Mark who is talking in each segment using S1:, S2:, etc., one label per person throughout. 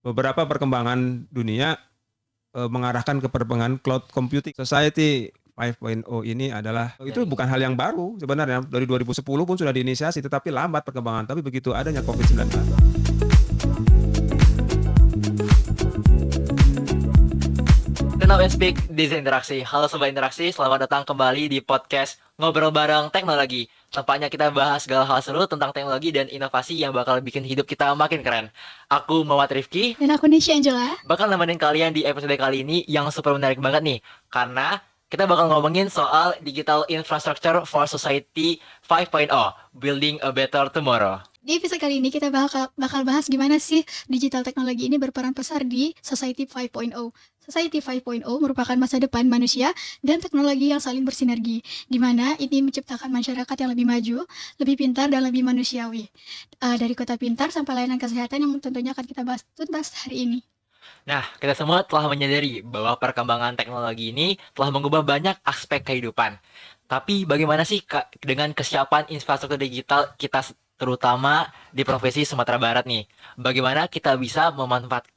S1: beberapa perkembangan dunia mengarahkan ke perkembangan cloud computing. Society 5.0 ini adalah itu bukan hal yang baru sebenarnya, dari 2010 pun sudah diinisiasi tetapi lambat perkembangan. Tapi begitu adanya COVID-19.
S2: Now and Speak Desain Interaksi. Halo Sobat Interaksi, selamat datang kembali di podcast Ngobrol Bareng Teknologi. Tempatnya kita bahas segala hal seru tentang teknologi dan inovasi yang bakal bikin hidup kita makin keren. Aku Muhammad Rifki,
S3: Dan aku Nisha Angela.
S2: bakal nemenin kalian di episode kali ini yang super menarik banget nih. Karena kita bakal ngomongin soal Digital Infrastructure for Society 5.0, Building a Better Tomorrow.
S3: Di episode kali ini kita bakal bahas gimana sih digital teknologi ini berperan besar di Society 5.0. Society 5.0 merupakan masa depan manusia dan teknologi yang saling bersinergi, di mana ini menciptakan masyarakat yang lebih maju, lebih pintar, dan lebih manusiawi. Dari kota pintar sampai layanan kesehatan yang tentunya akan kita bahas tuntas hari ini.
S2: Nah, kita semua telah menyadari bahwa perkembangan teknologi ini telah mengubah banyak aspek kehidupan. Tapi bagaimana sih dengan kesiapan infrastruktur digital kita terutama di Provinsi Sumatera Barat nih? Bagaimana kita bisa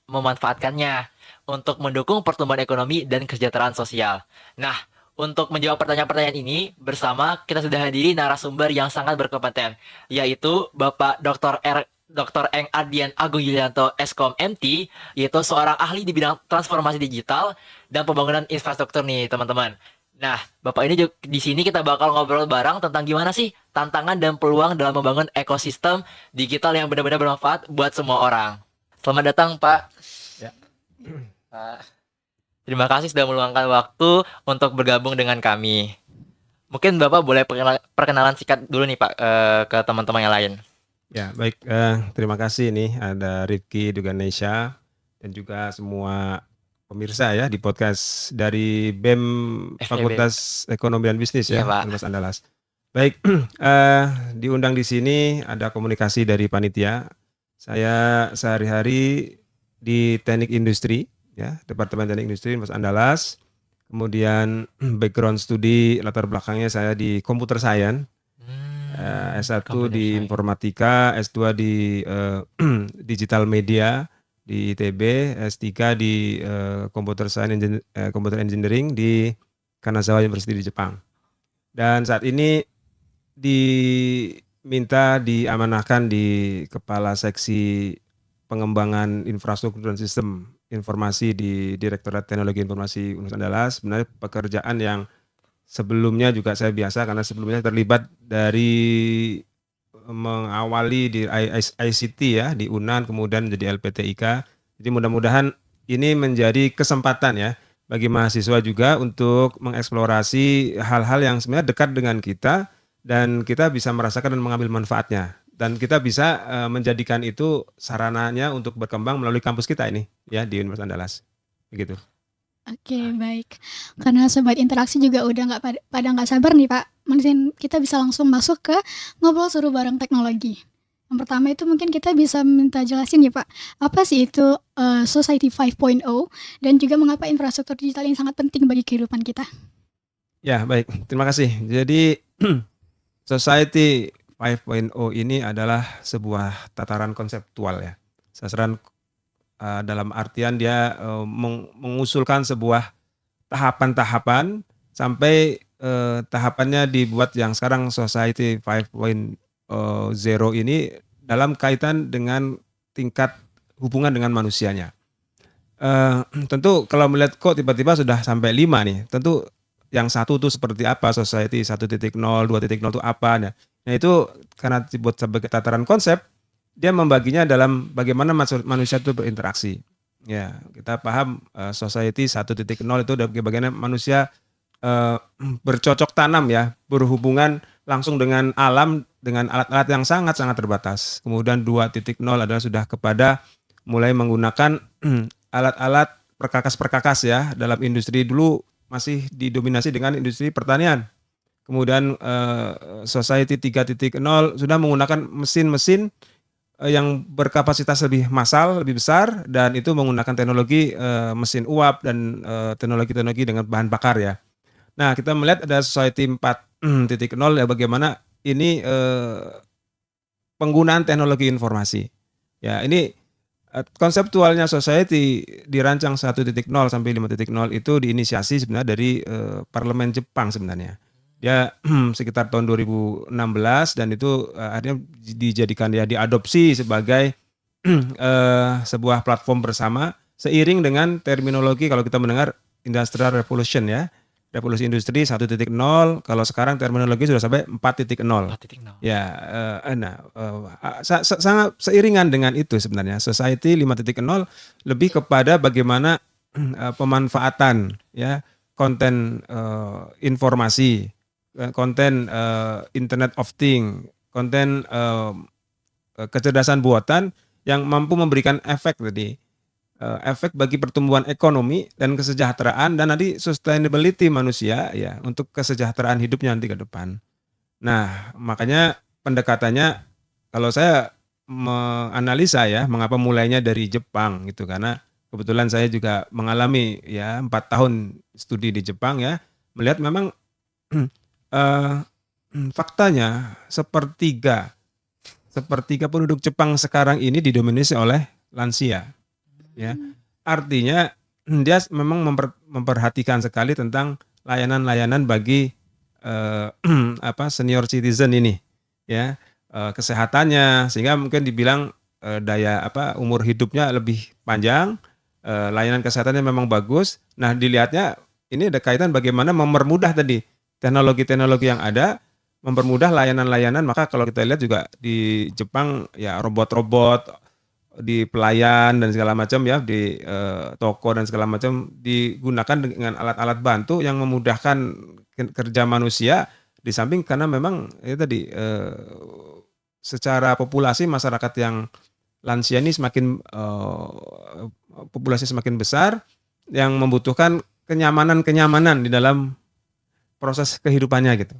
S2: memanfaatkannya untuk mendukung pertumbuhan ekonomi dan kesejahteraan sosial? Nah, untuk menjawab pertanyaan-pertanyaan ini, bersama kita sudah hadiri narasumber yang sangat berkompeten, yaitu Bapak Dr. Eng Ardian Agung Yulianto Eskom MT, yaitu seorang ahli di bidang transformasi digital dan pembangunan infrastruktur nih teman-teman. Nah, Bapak ini juga, di sini kita bakal ngobrol bareng tentang gimana sih tantangan dan peluang dalam membangun ekosistem digital yang benar-benar bermanfaat buat semua orang. Selamat datang, Pak.
S1: Ya.
S2: Pak, terima kasih sudah meluangkan waktu untuk bergabung dengan kami. Mungkin Bapak boleh perkenalan singkat dulu nih, Pak, ke teman-teman yang lain.
S1: Ya, baik. Terima kasih nih ada Rifki juga Nesha dan juga semua pemirsa ya di podcast dari BEM
S2: FEB.
S1: Fakultas Ekonomi dan Bisnis
S2: Iya,
S1: ya,
S2: Pak.
S1: Universitas Andalas. Baik, diundang di sini ada komunikasi dari panitia. Saya sehari-hari di Teknik Industri ya, Departemen Teknik Industri Universitas Andalas. Kemudian background studi latar belakangnya saya di Computer Science. S1 di Informatika, S2 di Digital Media di ITB, S3 di Computer Science Computer Engineering di Kanazawa University di Jepang. Dan saat ini diamanahkan di Kepala Seksi Pengembangan Infrastruktur dan Sistem Informasi di Direktorat Teknologi Informasi Universitas Andalas. Sebenarnya pekerjaan yang sebelumnya juga saya biasa karena sebelumnya terlibat dari mengawali di ICT ya di UNAN, kemudian menjadi LPTIK. Jadi mudah-mudahan ini menjadi kesempatan ya bagi mahasiswa juga untuk mengeksplorasi hal-hal yang sebenarnya dekat dengan kita dan kita bisa merasakan dan mengambil manfaatnya. Dan kita bisa menjadikan itu sarananya untuk berkembang melalui kampus kita ini ya di Universitas Andalas. Begitu.
S3: Oke, baik. Karena Sobat Interaksi juga udah pada nggak sabar nih Pak. Mungkin kita bisa langsung masuk ke ngobrol seru bareng teknologi. Yang pertama itu mungkin kita bisa minta jelasin ya Pak, apa sih itu Society 5.0 dan juga mengapa infrastruktur digital ini sangat penting bagi kehidupan kita?
S1: Ya, baik. Terima kasih. Jadi Society 5.0 ini adalah sebuah tataran konseptual ya. Sasaran dalam artian dia mengusulkan sebuah tahapan-tahapan sampai tahapannya dibuat yang sekarang Society 5.0 ini dalam kaitan dengan tingkat hubungan dengan manusianya. Tentu kalau melihat kok tiba-tiba sudah sampai 5 nih, tentu yang satu tuh seperti apa, Society 1.0, 2.0 itu apa. Nah itu karena dibuat sebagai tataran konsep, dia membaginya dalam bagaimana manusia itu berinteraksi. Ya, kita paham Society 1.0 itu bagaimana manusia bercocok tanam ya, berhubungan langsung dengan alam dengan alat-alat yang sangat-sangat terbatas. Kemudian 2.0 adalah sudah kepada mulai menggunakan alat-alat perkakas-perkakas ya, dalam industri dulu masih didominasi dengan industri pertanian. Kemudian Society 3.0 sudah menggunakan mesin-mesin yang berkapasitas lebih massal, lebih besar, dan itu menggunakan teknologi mesin uap dan teknologi-teknologi dengan bahan bakar ya. Nah, kita melihat ada Society 4.0 ya, bagaimana ini penggunaan teknologi informasi. Ya, ini Konseptualnya Society dirancang 1.0 sampai 5.0 itu diinisiasi sebenarnya dari parlemen Jepang sebenarnya. Dia sekitar tahun 2016 dan itu akhirnya dijadikan ya diadopsi sebagai sebuah platform bersama seiring dengan terminologi kalau kita mendengar Industrial Revolution ya. Revolusi industri 1.0, kalau sekarang terminologi sudah sampai 4.0.
S2: 4.0.
S1: Ya, sangat seiringan dengan itu sebenarnya. Society 5.0 lebih kepada bagaimana pemanfaatan ya konten informasi, konten Internet of Things, konten kecerdasan buatan yang mampu memberikan efek tadi. Efek bagi pertumbuhan ekonomi dan kesejahteraan dan nanti sustainability manusia ya untuk kesejahteraan hidupnya nanti ke depan. Nah, makanya pendekatannya kalau saya menganalisa ya mengapa mulainya dari Jepang gitu karena kebetulan saya juga mengalami ya 4 tahun studi di Jepang ya melihat memang faktanya sepertiga penduduk Jepang sekarang ini didominasi oleh lansia. Ya, artinya dia memang memperhatikan sekali tentang layanan-layanan bagi senior citizen ini, ya kesehatannya sehingga mungkin dibilang umur hidupnya lebih panjang, layanan kesehatannya memang bagus. Nah dilihatnya ini ada kaitan bagaimana mempermudah tadi teknologi-teknologi yang ada, mempermudah layanan-layanan. Maka kalau kita lihat juga di Jepang ya robot-robot di pelayan dan segala macam ya di toko dan segala macam digunakan dengan alat-alat bantu yang memudahkan kerja manusia di samping karena memang itu tadi secara populasi masyarakat yang lansia ini populasi semakin besar yang membutuhkan kenyamanan di dalam proses kehidupannya gitu.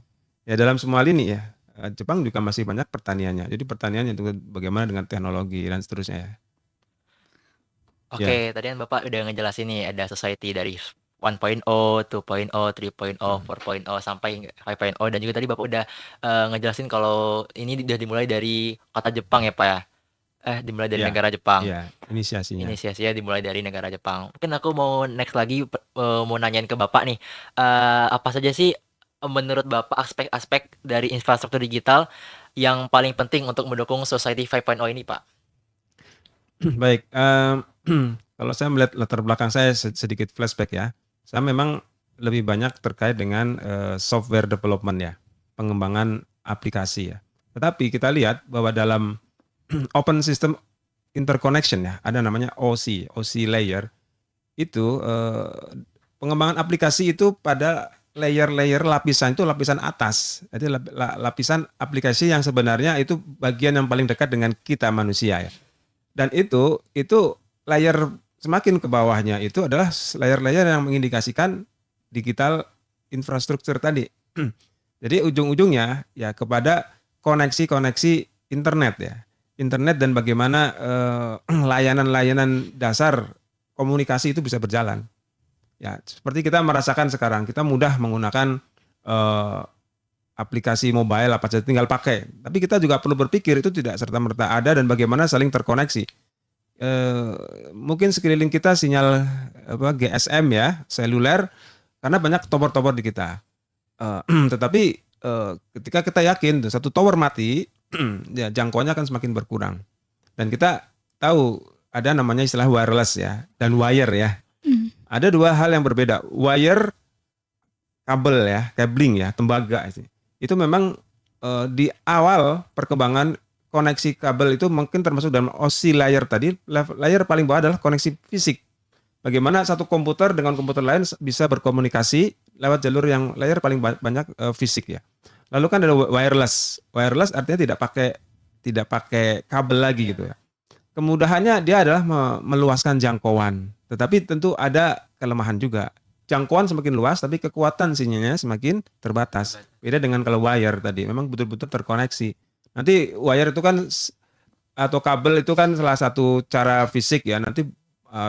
S1: Ya dalam semua lini ya. Jepang juga masih banyak pertaniannya. Jadi pertaniannya itu bagaimana dengan teknologi dan seterusnya ya.
S2: Oke, tadi kan Bapak udah ngejelasin nih ada society dari 1.0, 2.0, 3.0, 4.0 sampai 5.0 dan juga tadi Bapak udah ngejelasin kalau ini udah dimulai dari kota Jepang ya Pak ya. Dimulai dari
S1: Ya,
S2: negara Jepang.
S1: Iya, inisiasinya.
S2: Inisiasinya dimulai dari negara Jepang. Mungkin aku mau next lagi mau nanyain ke Bapak nih. Apa saja sih menurut Bapak aspek-aspek dari infrastruktur digital yang paling penting untuk mendukung Society 5.0 ini, Pak?
S1: Baik, kalau saya melihat latar belakang saya sedikit flashback ya. Saya memang lebih banyak terkait dengan software development ya, pengembangan aplikasi ya. Tetapi kita lihat bahwa dalam open system interconnection ya, ada namanya OC layer. Itu pengembangan aplikasi itu pada layer-layer lapisan itu lapisan atas. Jadi lapisan aplikasi yang sebenarnya itu bagian yang paling dekat dengan kita manusia ya. Dan itu layer semakin ke bawahnya itu adalah layer-layer yang mengindikasikan digital infrastruktur tadi. Jadi ujung-ujungnya ya kepada koneksi-koneksi internet ya. Internet dan bagaimana layanan-layanan dasar komunikasi itu bisa berjalan. Ya, seperti kita merasakan sekarang, kita mudah menggunakan aplikasi mobile apa saja tinggal pakai. Tapi kita juga perlu berpikir itu tidak serta-merta ada dan bagaimana saling terkoneksi. Mungkin sekeliling kita sinyal GSM ya, seluler, karena banyak tower-tower di kita. Tetapi ketika kita yakin satu tower mati, ya jangkauannya akan semakin berkurang. Dan kita tahu ada namanya istilah wireless ya dan wire ya. Ada dua hal yang berbeda. Wire, kabel ya, cabling ya, tembaga. Itu memang di awal perkembangan koneksi kabel itu mungkin termasuk dalam OC layer tadi. Layer paling bawah adalah koneksi fisik. Bagaimana satu komputer dengan komputer lain bisa berkomunikasi lewat jalur yang layer paling banyak fisik ya. Lalu kan ada wireless. Wireless artinya tidak pakai kabel lagi gitu ya. Kemudahannya dia adalah meluaskan jangkauan. Tetapi tentu ada kelemahan juga. Jangkauan semakin luas tapi kekuatan sinyalnya semakin terbatas. Beda dengan kalau wire tadi, memang betul-betul terkoneksi. Nanti wire itu kan atau kabel itu kan salah satu cara fisik ya. Nanti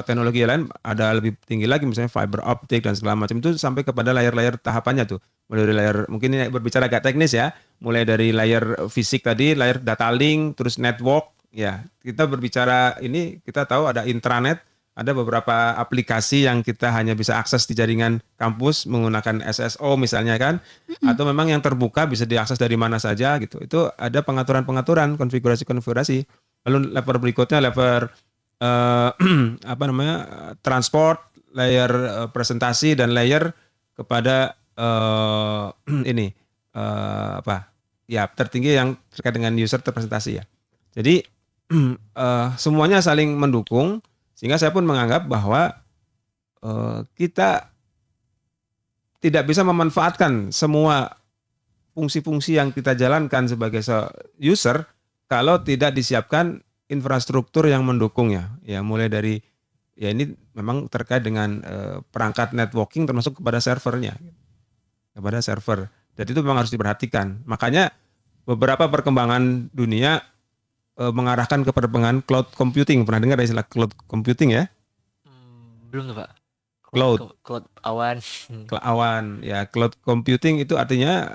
S1: teknologi lain ada lebih tinggi lagi misalnya fiber optic dan segala macam itu sampai kepada layar-layar tahapannya tuh. Mulai dari layar mungkin ini berbicara agak teknis ya. Mulai dari layar fisik tadi, layar data link, terus network Ya, kita berbicara ini kita tahu ada intranet, ada beberapa aplikasi yang kita hanya bisa akses di jaringan kampus menggunakan SSO misalnya kan,
S3: Mm-mm.
S1: atau memang yang terbuka bisa diakses dari mana saja gitu. Itu ada pengaturan-pengaturan, konfigurasi-konfigurasi. Lalu level berikutnya level apa namanya transport, layer presentasi dan layer kepada ini apa ya tertinggi yang terkait dengan user terpresentasi ya. Jadi semuanya saling mendukung sehingga saya pun menganggap bahwa kita tidak bisa memanfaatkan semua fungsi-fungsi yang kita jalankan sebagai user kalau tidak disiapkan infrastruktur yang mendukungnya. Ya mulai dari ya ini memang terkait dengan perangkat networking termasuk kepada servernya, kepada server. Dan itu memang harus diperhatikan. Makanya beberapa perkembangan dunia mengarahkan ke perkembangan cloud computing. Pernah dengar istilah cloud computing ya?
S2: Belum tuh Pak.
S1: Cloud
S2: awan.
S1: awan ya, cloud computing itu artinya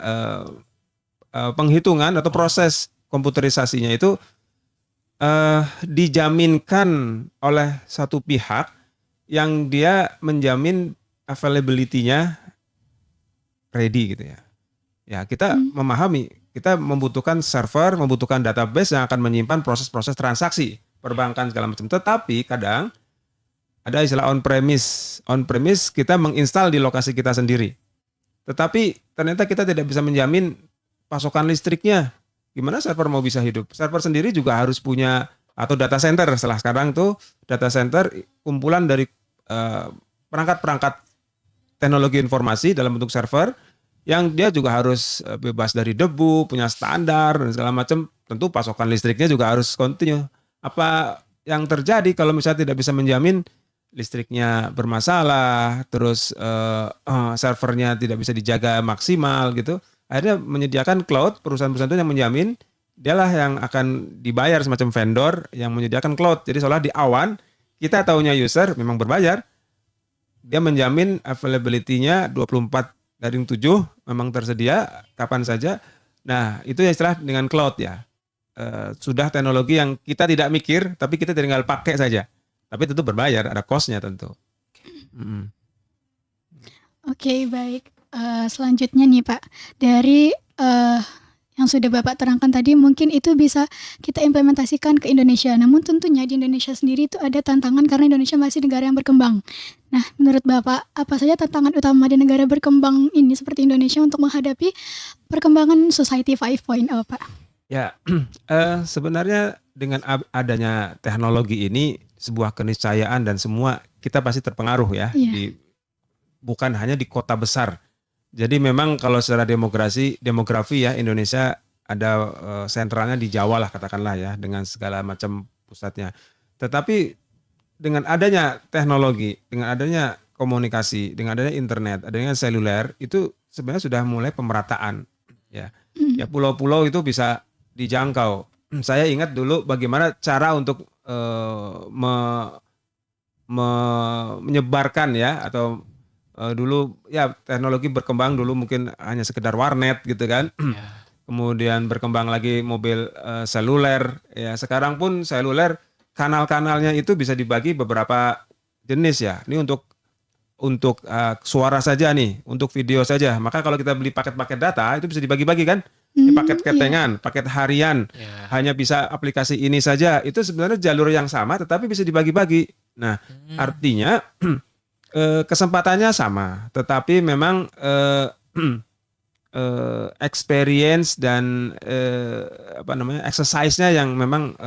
S1: penghitungan atau proses komputerisasinya itu dijaminkan oleh satu pihak yang dia menjamin availability-nya ready gitu ya. Ya, kita memahami, kita membutuhkan server, membutuhkan database yang akan menyimpan proses-proses transaksi perbankan segala macam. Tetapi kadang ada istilah on-premise. On-premise kita menginstal di lokasi kita sendiri. Tetapi ternyata kita tidak bisa menjamin pasokan listriknya. Gimana server mau bisa hidup? Server sendiri juga harus punya, atau data center. Setelah sekarang tuh data center kumpulan dari perangkat-perangkat teknologi informasi dalam bentuk server yang dia juga harus bebas dari debu, punya standar dan segala macam. Tentu pasokan listriknya juga harus kontinu. Apa yang terjadi kalau misalnya tidak bisa menjamin listriknya bermasalah, terus servernya tidak bisa dijaga maksimal gitu. Akhirnya menyediakan cloud, perusahaan-perusahaan itu yang menjamin, dialah yang akan dibayar semacam vendor yang menyediakan cloud. Jadi seolah di awan, kita taunya user memang berbayar, dia menjamin availability-nya 24/7 memang tersedia kapan saja. Nah, itu yang istilah dengan cloud ya. Sudah teknologi yang kita tidak mikir, tapi kita tinggal pakai saja. Tapi tentu berbayar, ada cost-nya tentu.
S3: Oke, baik. Selanjutnya nih Pak, dari yang sudah Bapak terangkan tadi mungkin itu bisa kita implementasikan ke Indonesia. Namun tentunya di Indonesia sendiri itu ada tantangan karena Indonesia masih negara yang berkembang. Nah, menurut Bapak, apa saja tantangan utama di negara berkembang ini seperti Indonesia untuk menghadapi perkembangan Society 5.0, Pak?
S1: Ya, sebenarnya dengan adanya teknologi ini sebuah keniscayaan dan semua kita pasti terpengaruh ya.
S3: Iya.
S1: Bukan hanya di kota besar. Jadi memang kalau secara demografi ya Indonesia ada sentralnya di Jawa lah katakanlah ya dengan segala macam pusatnya. Tetapi dengan adanya teknologi, dengan adanya komunikasi, dengan adanya internet, adanya seluler itu sebenarnya sudah mulai pemerataan ya. Ya pulau-pulau itu bisa dijangkau. Saya ingat dulu bagaimana cara untuk menyebarkan ya atau dulu ya teknologi berkembang dulu mungkin hanya sekedar warnet gitu kan. Kemudian berkembang lagi mobil seluler ya. Sekarang pun seluler kanal-kanalnya itu bisa dibagi beberapa jenis ya. Ini untuk suara saja nih, untuk video saja. Maka kalau kita beli paket-paket data itu bisa dibagi-bagi kan. Ini paket ketengan, paket harian, hanya bisa aplikasi ini saja. Itu sebenarnya jalur yang sama tetapi bisa dibagi-bagi. Nah, artinya kesempatannya sama, tetapi memang experience dan exercise-nya yang memang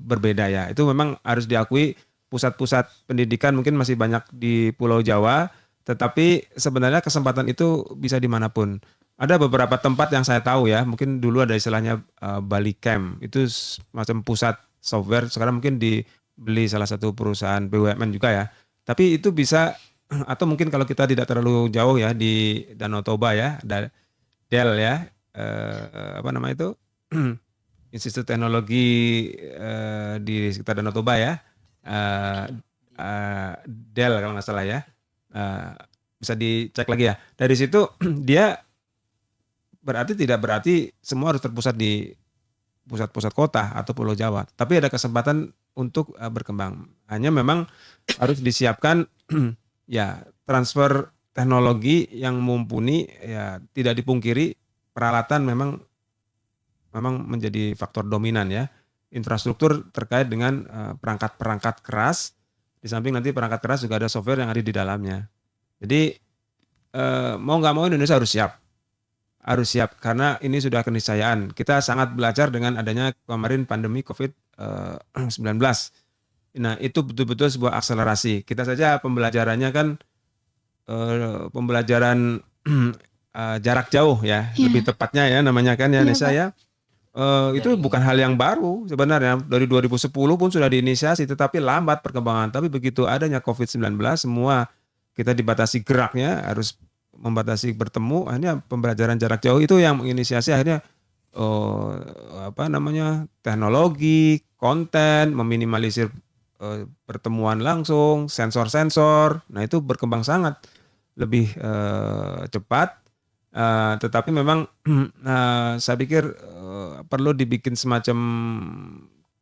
S1: berbeda ya. Itu memang harus diakui pusat-pusat pendidikan mungkin masih banyak di Pulau Jawa, tetapi sebenarnya kesempatan itu bisa dimanapun. Ada beberapa tempat yang saya tahu ya, mungkin dulu ada istilahnya Bali Camp, itu macam pusat software, sekarang mungkin dibeli salah satu perusahaan BUMN juga ya. Tapi itu bisa, atau mungkin kalau kita tidak terlalu jauh ya di Danau Toba ya, ada Dell ya, Institut Teknologi di sekitar Danau Toba ya, Dell kalau nggak salah ya, bisa dicek lagi ya. Dari situ dia tidak berarti semua harus terpusat di pusat-pusat kota atau Pulau Jawa. Tapi ada kesempatan untuk berkembang. Hanya memang harus disiapkan ya transfer teknologi yang mumpuni. Ya tidak dipungkiri peralatan memang menjadi faktor dominan ya. Infrastruktur terkait dengan perangkat-perangkat keras. Di samping nanti perangkat keras juga ada software yang ada di dalamnya. Jadi mau nggak mau Indonesia harus siap karena ini sudah keniscayaan. Kita sangat belajar dengan adanya kemarin pandemi COVID-19. Nah itu betul-betul sebuah akselerasi. Kita saja pembelajarannya kan pembelajaran jarak jauh ya, lebih tepatnya ya namanya kan ya Nesa ya. Itu bukan hal yang baru sebenarnya. Dari 2010 pun sudah diinisiasi, tetapi lambat perkembangan. Tapi begitu adanya COVID-19, semua kita dibatasi geraknya, harus membatasi bertemu. Akhirnya pembelajaran jarak jauh itu yang menginisiasi akhirnya teknologi, konten, meminimalisir pertemuan langsung, sensor-sensor. Nah itu berkembang sangat lebih cepat. Tetapi memang saya pikir perlu dibikin semacam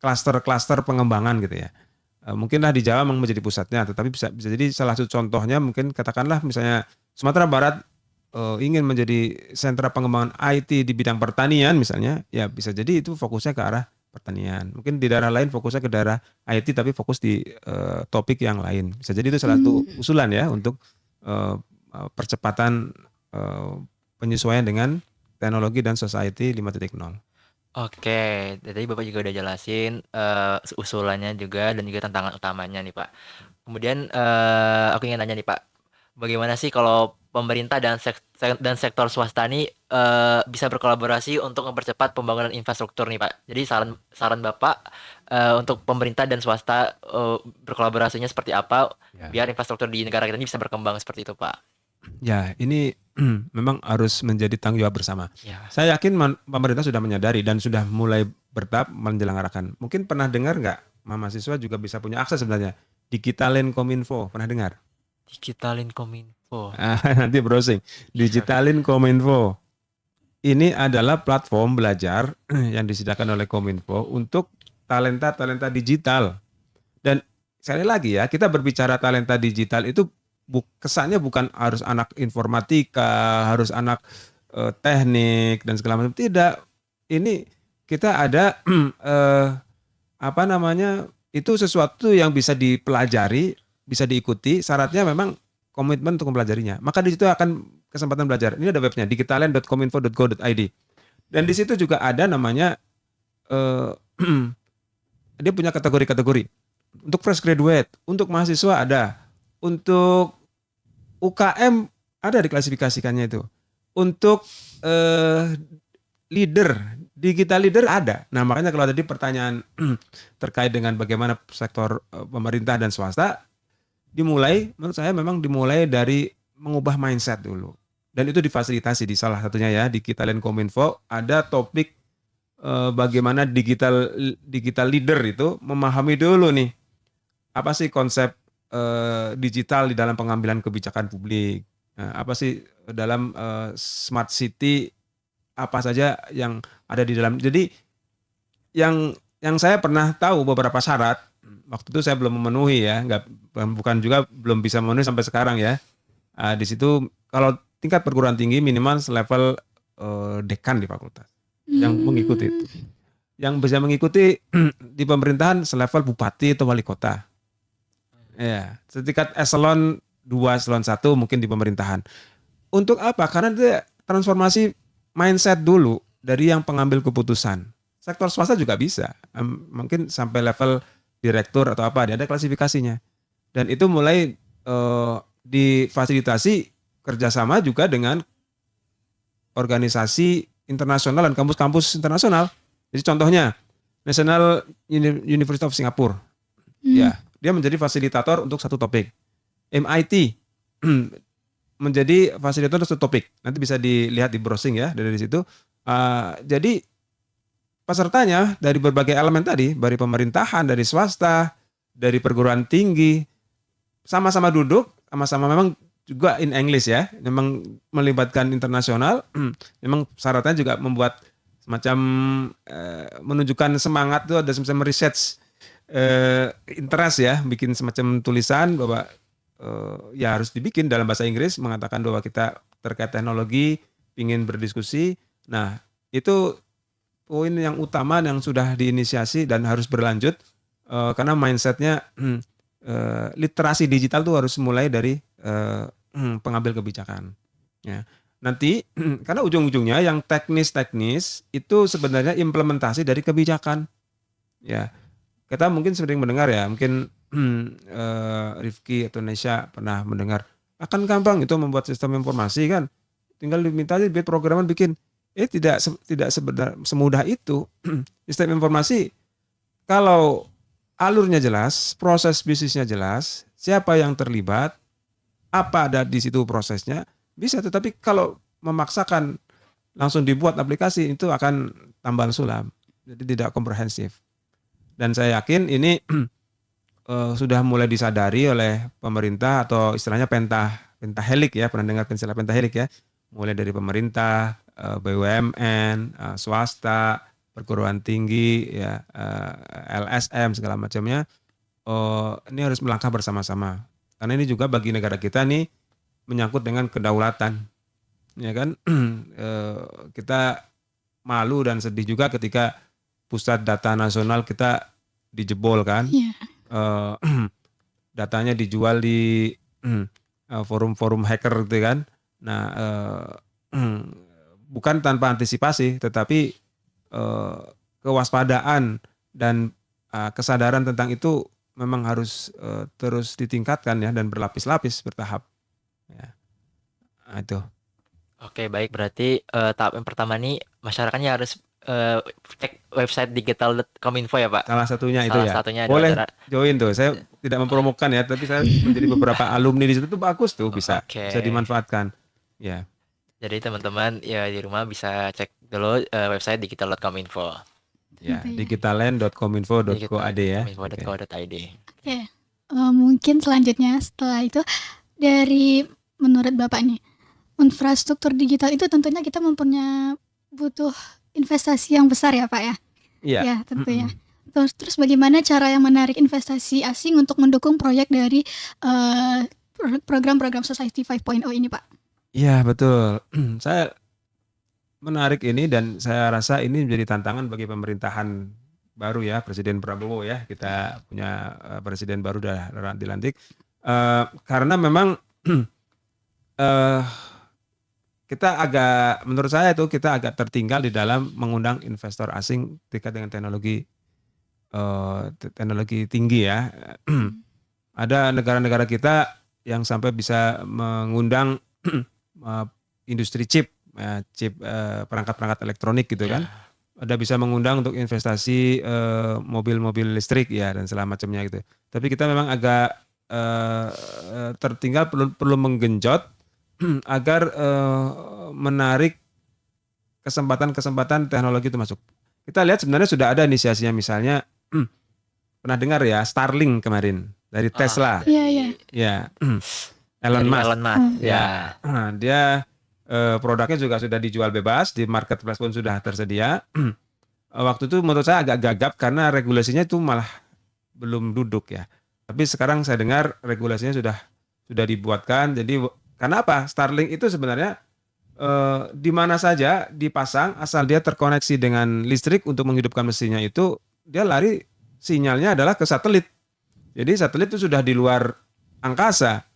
S1: klaster-klaster pengembangan gitu ya. Mungkinlah di Jawa memang menjadi pusatnya, tetapi bisa jadi salah satu contohnya mungkin katakanlah misalnya Sumatera Barat ingin menjadi sentra pengembangan IT di bidang pertanian misalnya, ya bisa jadi itu fokusnya ke arah pertanian. Mungkin di daerah lain fokusnya ke daerah IT tapi fokus di topik yang lain. Bisa jadi itu salah satu usulan ya untuk percepatan penyesuaian dengan teknologi dan society 5.0.
S2: Oke, tadi Bapak juga udah jelasin usulannya juga dan juga tantangan utamanya nih Pak. Kemudian aku ingin nanya nih Pak, bagaimana sih kalau pemerintah dan sektor swasta nih bisa berkolaborasi untuk mempercepat pembangunan infrastruktur nih Pak. Jadi saran Bapak untuk pemerintah dan swasta berkolaborasinya seperti apa biar infrastruktur di negara kita ini bisa berkembang seperti itu Pak.
S1: Ya, ini memang harus menjadi tanggung jawab bersama.
S2: Ya.
S1: Saya yakin pemerintah sudah menyadari dan sudah mulai bertahap menyelenggarakan. Mungkin pernah dengar nggak, mahasiswa juga bisa punya akses sebenarnya. Digitalin Kominfo, pernah dengar?
S2: Digitalin Kominfo.
S1: Nanti browsing. Digitalin Kominfo. Ini adalah platform belajar yang disediakan oleh Kominfo untuk talenta-talenta digital. Dan sekali lagi ya, kita berbicara talenta digital itu kesannya bukan harus anak informatika, harus anak teknik dan segala macam. Tidak. Ini kita ada itu sesuatu yang bisa dipelajari, bisa diikuti. Syaratnya memang komitmen untuk mempelajarinya. Maka di situ akan kesempatan belajar. Ini ada webnya digitalen.kominfo.go.id. Dan di situ juga ada namanya dia punya kategori-kategori. Untuk fresh graduate, untuk mahasiswa ada, untuk UKM ada diklasifikasikannya itu. Untuk digital leader ada. Nah makanya kalau tadi pertanyaan terkait dengan bagaimana sektor pemerintah dan swasta, menurut saya memang dimulai dari mengubah mindset dulu. Dan itu difasilitasi di salah satunya ya, di Digitalin Kominfo ada topik bagaimana digital leader itu memahami dulu nih, apa sih konsep digital di dalam pengambilan kebijakan publik. Apa sih dalam smart city, apa saja yang ada di dalam. Jadi yang saya pernah tahu beberapa syarat, waktu itu saya belum memenuhi ya, bukan juga belum bisa memenuhi sampai sekarang ya. Di situ kalau tingkat perguruan tinggi minimal level dekan di fakultas yang mengikuti itu. Yang bisa mengikuti di pemerintahan selevel bupati atau wali kota. Ya, setingkat eselon 2, eselon 1 mungkin di pemerintahan. Untuk apa? Karena dia transformasi mindset dulu dari yang pengambil keputusan. Sektor swasta juga bisa. Mungkin sampai level direktur atau apa, dia ada klasifikasinya. Dan itu mulai difasilitasi kerjasama juga dengan organisasi internasional dan kampus-kampus internasional. Jadi contohnya National University of Singapore. Ya, dia menjadi fasilitator untuk satu topik. MIT menjadi fasilitator untuk satu topik. Nanti bisa dilihat di browsing ya dari situ. Jadi pesertanya dari berbagai elemen tadi, dari pemerintahan, dari swasta, dari perguruan tinggi, sama-sama duduk, sama-sama memang juga in English ya, memang melibatkan internasional. Memang syaratnya juga membuat semacam menunjukkan semangat tuh, ada semacam research interest ya, bikin semacam tulisan bahwa ya harus dibikin dalam bahasa Inggris mengatakan bahwa kita terkait teknologi ingin berdiskusi. Nah, itu poin yang utama yang sudah diinisiasi dan harus berlanjut karena mindsetnya literasi digital tuh harus mulai dari pengambil kebijakan. Ya. Nanti karena ujung-ujungnya yang teknis-teknis itu sebenarnya implementasi dari kebijakan. Ya, kita mungkin sering mendengar ya, mungkin Rifki atau Nesya pernah mendengar akan gampang itu membuat sistem informasi kan, tinggal diminta aja bikin programan bikin. Tidak semudah itu. Sistem informasi kalau alurnya jelas, proses bisnisnya jelas, siapa yang terlibat, apa ada di situ prosesnya, bisa. Tetapi kalau memaksakan langsung dibuat aplikasi itu akan tambal sulam, jadi tidak komprehensif. Dan saya yakin ini sudah mulai disadari oleh pemerintah atau istilahnya pentahelik ya, pernah dengar istilah pentahelik ya, mulai dari pemerintah, BUMN, swasta, perguruan tinggi, ya, LSM segala macamnya. Ini harus melangkah bersama-sama. Karena ini juga bagi negara kita nih menyangkut dengan kedaulatan, ya kan? Kita malu dan sedih juga ketika pusat data nasional kita dijebol kan, datanya dijual di forum-forum hacker gitu kan. Nah, bukan tanpa antisipasi, tetapi kewaspadaan dan kesadaran tentang itu memang harus terus ditingkatkan ya, dan berlapis-lapis bertahap. Ya. Nah, itu.
S2: Oke, baik. Berarti tahap yang pertama nih masyarakatnya harus cek website digital.kominfo ya Pak.
S1: Salah satunya itu
S2: Salah
S1: ya.
S2: satunya
S1: Boleh
S2: adalah
S1: join tuh. Saya tidak mempromokan ya, tapi saya menjadi beberapa alumni di situ tuh bagus tuh, bisa dimanfaatkan. Ya.
S2: Jadi teman-teman ya di rumah bisa cek dulu website digital.kominfo.
S1: Ya, digitalen.kominfo.go.id ya.
S2: Kominfo.go.id.
S3: Oke. Mungkin selanjutnya setelah itu dari menurut Bapak nih, infrastruktur digital itu tentunya kita butuh investasi yang besar ya Pak ya?
S1: Iya.
S3: Ya tentunya. Terus bagaimana cara yang menarik investasi asing untuk mendukung proyek dari program-program Society 5.0 ini Pak?
S1: Iya betul. Saya menarik ini dan saya rasa ini menjadi tantangan bagi pemerintahan baru ya, Presiden Prabowo ya. Kita punya presiden baru dah dilantik. Karena memang menurut saya itu kita agak tertinggal di dalam mengundang investor asing terkait dengan teknologi tinggi ya. Ada negara-negara kita yang sampai bisa mengundang industri chip perangkat-perangkat elektronik gitu kan. Ada bisa mengundang untuk investasi mobil-mobil listrik ya dan segala macamnya gitu. Tapi kita memang agak tertinggal, perlu menggenjot agar menarik kesempatan-kesempatan teknologi itu masuk. Kita lihat sebenarnya sudah ada inisiasinya, misalnya pernah dengar ya Starlink kemarin dari Tesla.
S3: Iya.
S1: Ya. Elon Musk.
S2: Ya.
S1: Dia produknya juga sudah dijual bebas di marketplace pun sudah tersedia. Waktu itu menurut saya agak gagap karena regulasinya itu malah belum duduk ya. Tapi sekarang saya dengar regulasinya sudah dibuatkan. Jadi karena apa? Starlink itu sebenarnya di mana saja dipasang asal dia terkoneksi dengan listrik untuk menghidupkan mesinnya, itu dia lari sinyalnya adalah ke satelit. Jadi satelit itu sudah di luar angkasa.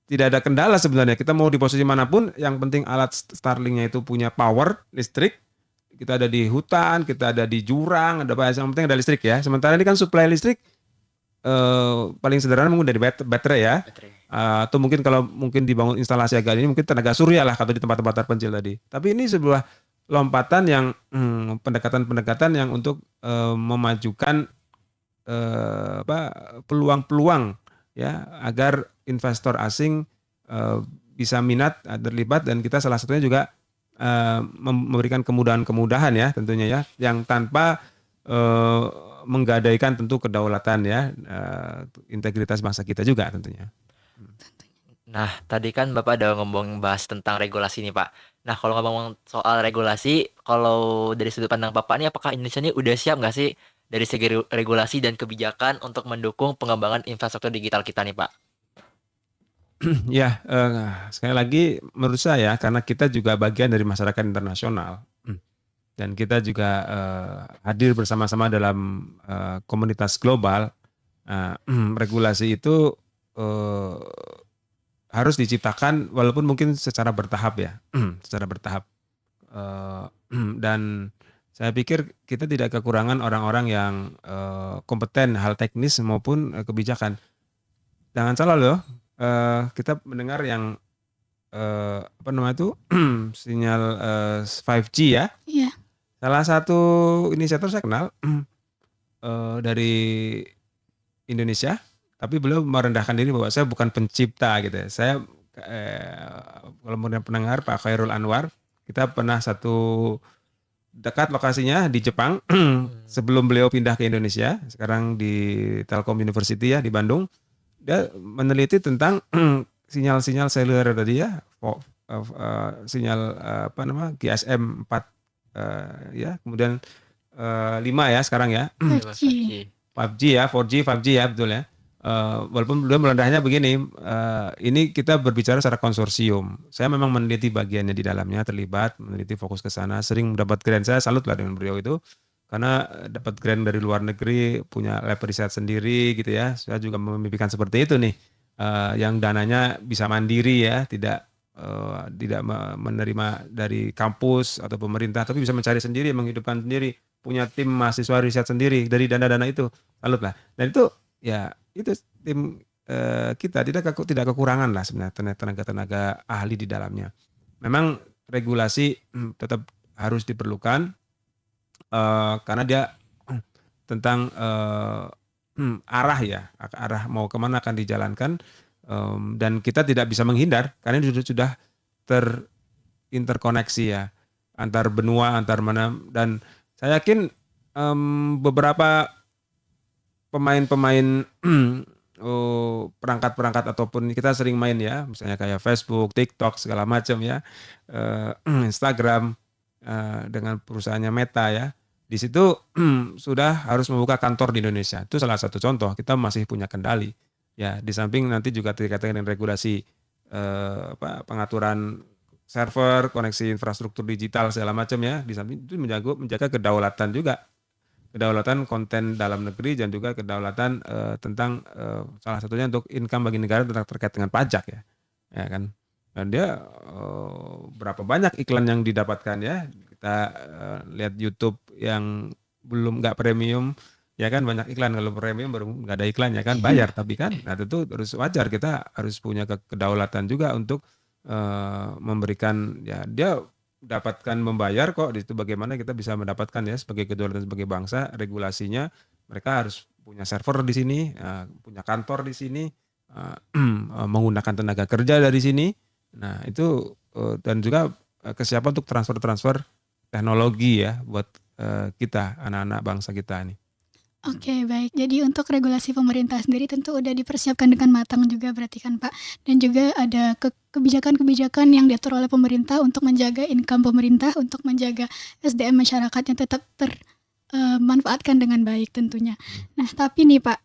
S1: Tidak ada kendala sebenarnya. Kita mau di posisi manapun, yang penting alat Starlink-nya itu punya power listrik. Kita ada di hutan, kita ada di jurang, ada apa, yang penting ada listrik ya. Sementara ini kan suplai listrik paling sederhana mungkin dari baterai ya. Atau mungkin kalau dibangun instalasi agak ini mungkin tenaga surya lah kalau di tempat-tempat terpencil tadi. Tapi ini sebuah lompatan yang pendekatan-pendekatan yang untuk memajukan peluang-peluang ya, agar investor asing bisa minat, terlibat, dan kita salah satunya juga memberikan kemudahan-kemudahan ya tentunya ya, yang tanpa menggadaikan tentu kedaulatan ya, integritas bangsa kita juga tentunya.
S2: Nah, tadi kan Bapak ada bahas tentang regulasi nih Pak. Nah, kalau ngomong soal regulasi, kalau dari sudut pandang Bapak nih, apakah Indonesia ini udah siap nggak sih dari segi regulasi dan kebijakan untuk mendukung pengembangan infrastruktur digital kita nih, Pak?
S1: Ya, sekali lagi menurut saya karena kita juga bagian dari masyarakat internasional, dan kita juga, hadir bersama-sama dalam, komunitas global, regulasi itu, eee, harus diciptakan walaupun mungkin secara bertahap ya, secara bertahap, eee, dan saya pikir kita tidak kekurangan orang-orang yang, kompeten hal teknis maupun, kebijakan. Jangan salah loh, kita mendengar yang, apa namanya itu, sinyal, 5G ya.
S3: Iya.
S1: Salah satu inisiator saya kenal, dari Indonesia, tapi beliau merendahkan diri bahwa saya bukan pencipta gitu ya. Saya, kalau menurut pendengar Pak Khairul Anwar, kita pernah satu dekat lokasinya di Jepang, sebelum beliau pindah ke Indonesia, sekarang di Telkom University ya di Bandung. Dia meneliti tentang sinyal-sinyal seluler tadi ya, sinyal, apa nama, GSM 4, ya, kemudian, 5 ya sekarang ya,
S3: 5G.
S1: 5G ya, 4G, 5G ya, betul ya. Walaupun beliau merendahnya begini, ini kita berbicara secara konsorsium. Saya memang meneliti bagiannya di dalamnya, terlibat, meneliti fokus ke sana, sering mendapat grant. Saya salut lah dengan beliau itu, karena dapat grant dari luar negeri, punya lab riset sendiri gitu ya. Saya juga memimpikan seperti itu nih, yang dananya bisa mandiri ya, tidak menerima dari kampus atau pemerintah, tapi bisa mencari sendiri, menghidupkan sendiri, punya tim mahasiswa riset sendiri dari dana-dana itu, salut lah. Dan itu ya itu tim, kita tidak kekurangan lah sebenarnya tenaga-tenaga ahli di dalamnya. Memang regulasi, tetap harus diperlukan, karena dia tentang, arah ya, arah mau kemana akan dijalankan, dan kita tidak bisa menghindar karena ini sudah terinterkoneksi ya, antar benua, antar mana, dan saya yakin, beberapa pemain-pemain, perangkat-perangkat ataupun kita sering main ya, misalnya kayak Facebook, TikTok segala macam ya, Instagram, dengan perusahaannya Meta ya. Di situ sudah harus membuka kantor di Indonesia. Itu salah satu contoh, kita masih punya kendali. Ya, di samping nanti juga terkait dengan regulasi, pengaturan server, koneksi infrastruktur digital segala macam ya. Di samping itu menjaga kedaulatan juga. Kedaulatan konten dalam negeri dan juga kedaulatan, tentang, salah satunya untuk income bagi negara terkait dengan pajak ya. Ya kan. Dan dia, berapa banyak iklan yang didapatkan ya. Kita, lihat YouTube yang belum nggak premium, ya kan banyak iklan, kalau premium baru nggak ada iklan ya kan, bayar tapi kan. Nah tentu harus wajar kita harus punya kedaulatan juga untuk, memberikan ya dia dapatkan membayar kok, di situ bagaimana kita bisa mendapatkan ya sebagai kedaulatan sebagai bangsa, regulasinya mereka harus punya server di sini, punya kantor di sini, menggunakan tenaga kerja dari sini. Nah itu, dan juga, kesiapan untuk transfer teknologi ya buat, kita, anak-anak bangsa kita nih.
S3: Oke, baik. Jadi untuk regulasi pemerintah sendiri tentu udah dipersiapkan dengan matang juga berarti kan, Pak? Dan juga ada kebijakan-kebijakan yang diatur oleh pemerintah untuk menjaga income pemerintah, untuk menjaga SDM masyarakat yang tetap manfaatkan dengan baik tentunya. Nah, tapi nih Pak,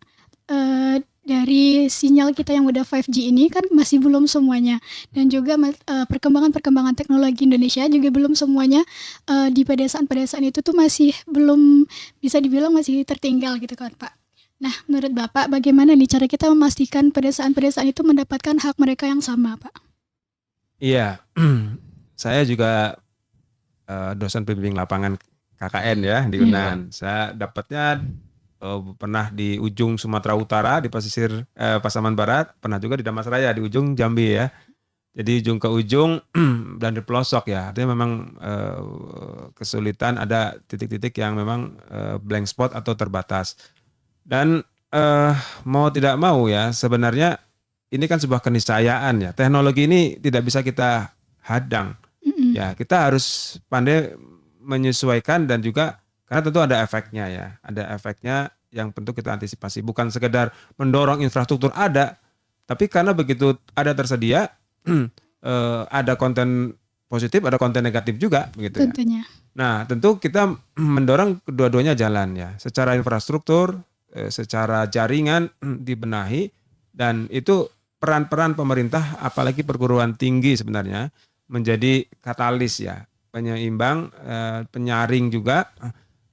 S3: dari sinyal kita yang udah 5G ini kan masih belum semuanya, dan juga perkembangan-perkembangan teknologi Indonesia juga belum semuanya, di pedesaan-pedesaan itu tuh masih belum bisa dibilang masih tertinggal gitu kan, Pak. Nah, menurut Bapak bagaimana nih cara kita memastikan pedesaan-pedesaan itu mendapatkan hak mereka yang sama, Pak?
S1: Iya, saya juga, dosen pembimbing lapangan KKN ya di UNAN. Saya dapatnya, pernah di ujung Sumatera Utara di pesisir, Pasaman Barat, pernah juga di Damasraya di ujung Jambi ya. Jadi ujung ke ujung dan di pelosok ya. Artinya memang, kesulitan, ada titik-titik yang memang, blank spot atau terbatas. Dan, mau tidak mau ya sebenarnya ini kan sebuah keniscayaan ya. Teknologi ini tidak bisa kita hadang.
S3: Mhm.
S1: Ya, kita harus pandai menyesuaikan dan juga karena tentu ada efeknya ya. Ada efeknya yang tentu kita antisipasi. Bukan sekedar mendorong infrastruktur ada, tapi karena begitu ada tersedia, ada konten positif, ada konten negatif juga begitu ya.
S3: Tentunya.
S1: Nah, tentu kita mendorong kedua-duanya jalan ya. Secara infrastruktur, secara jaringan dibenahi, dan itu peran-peran pemerintah apalagi perguruan tinggi sebenarnya menjadi katalis ya, penyeimbang, penyaring juga,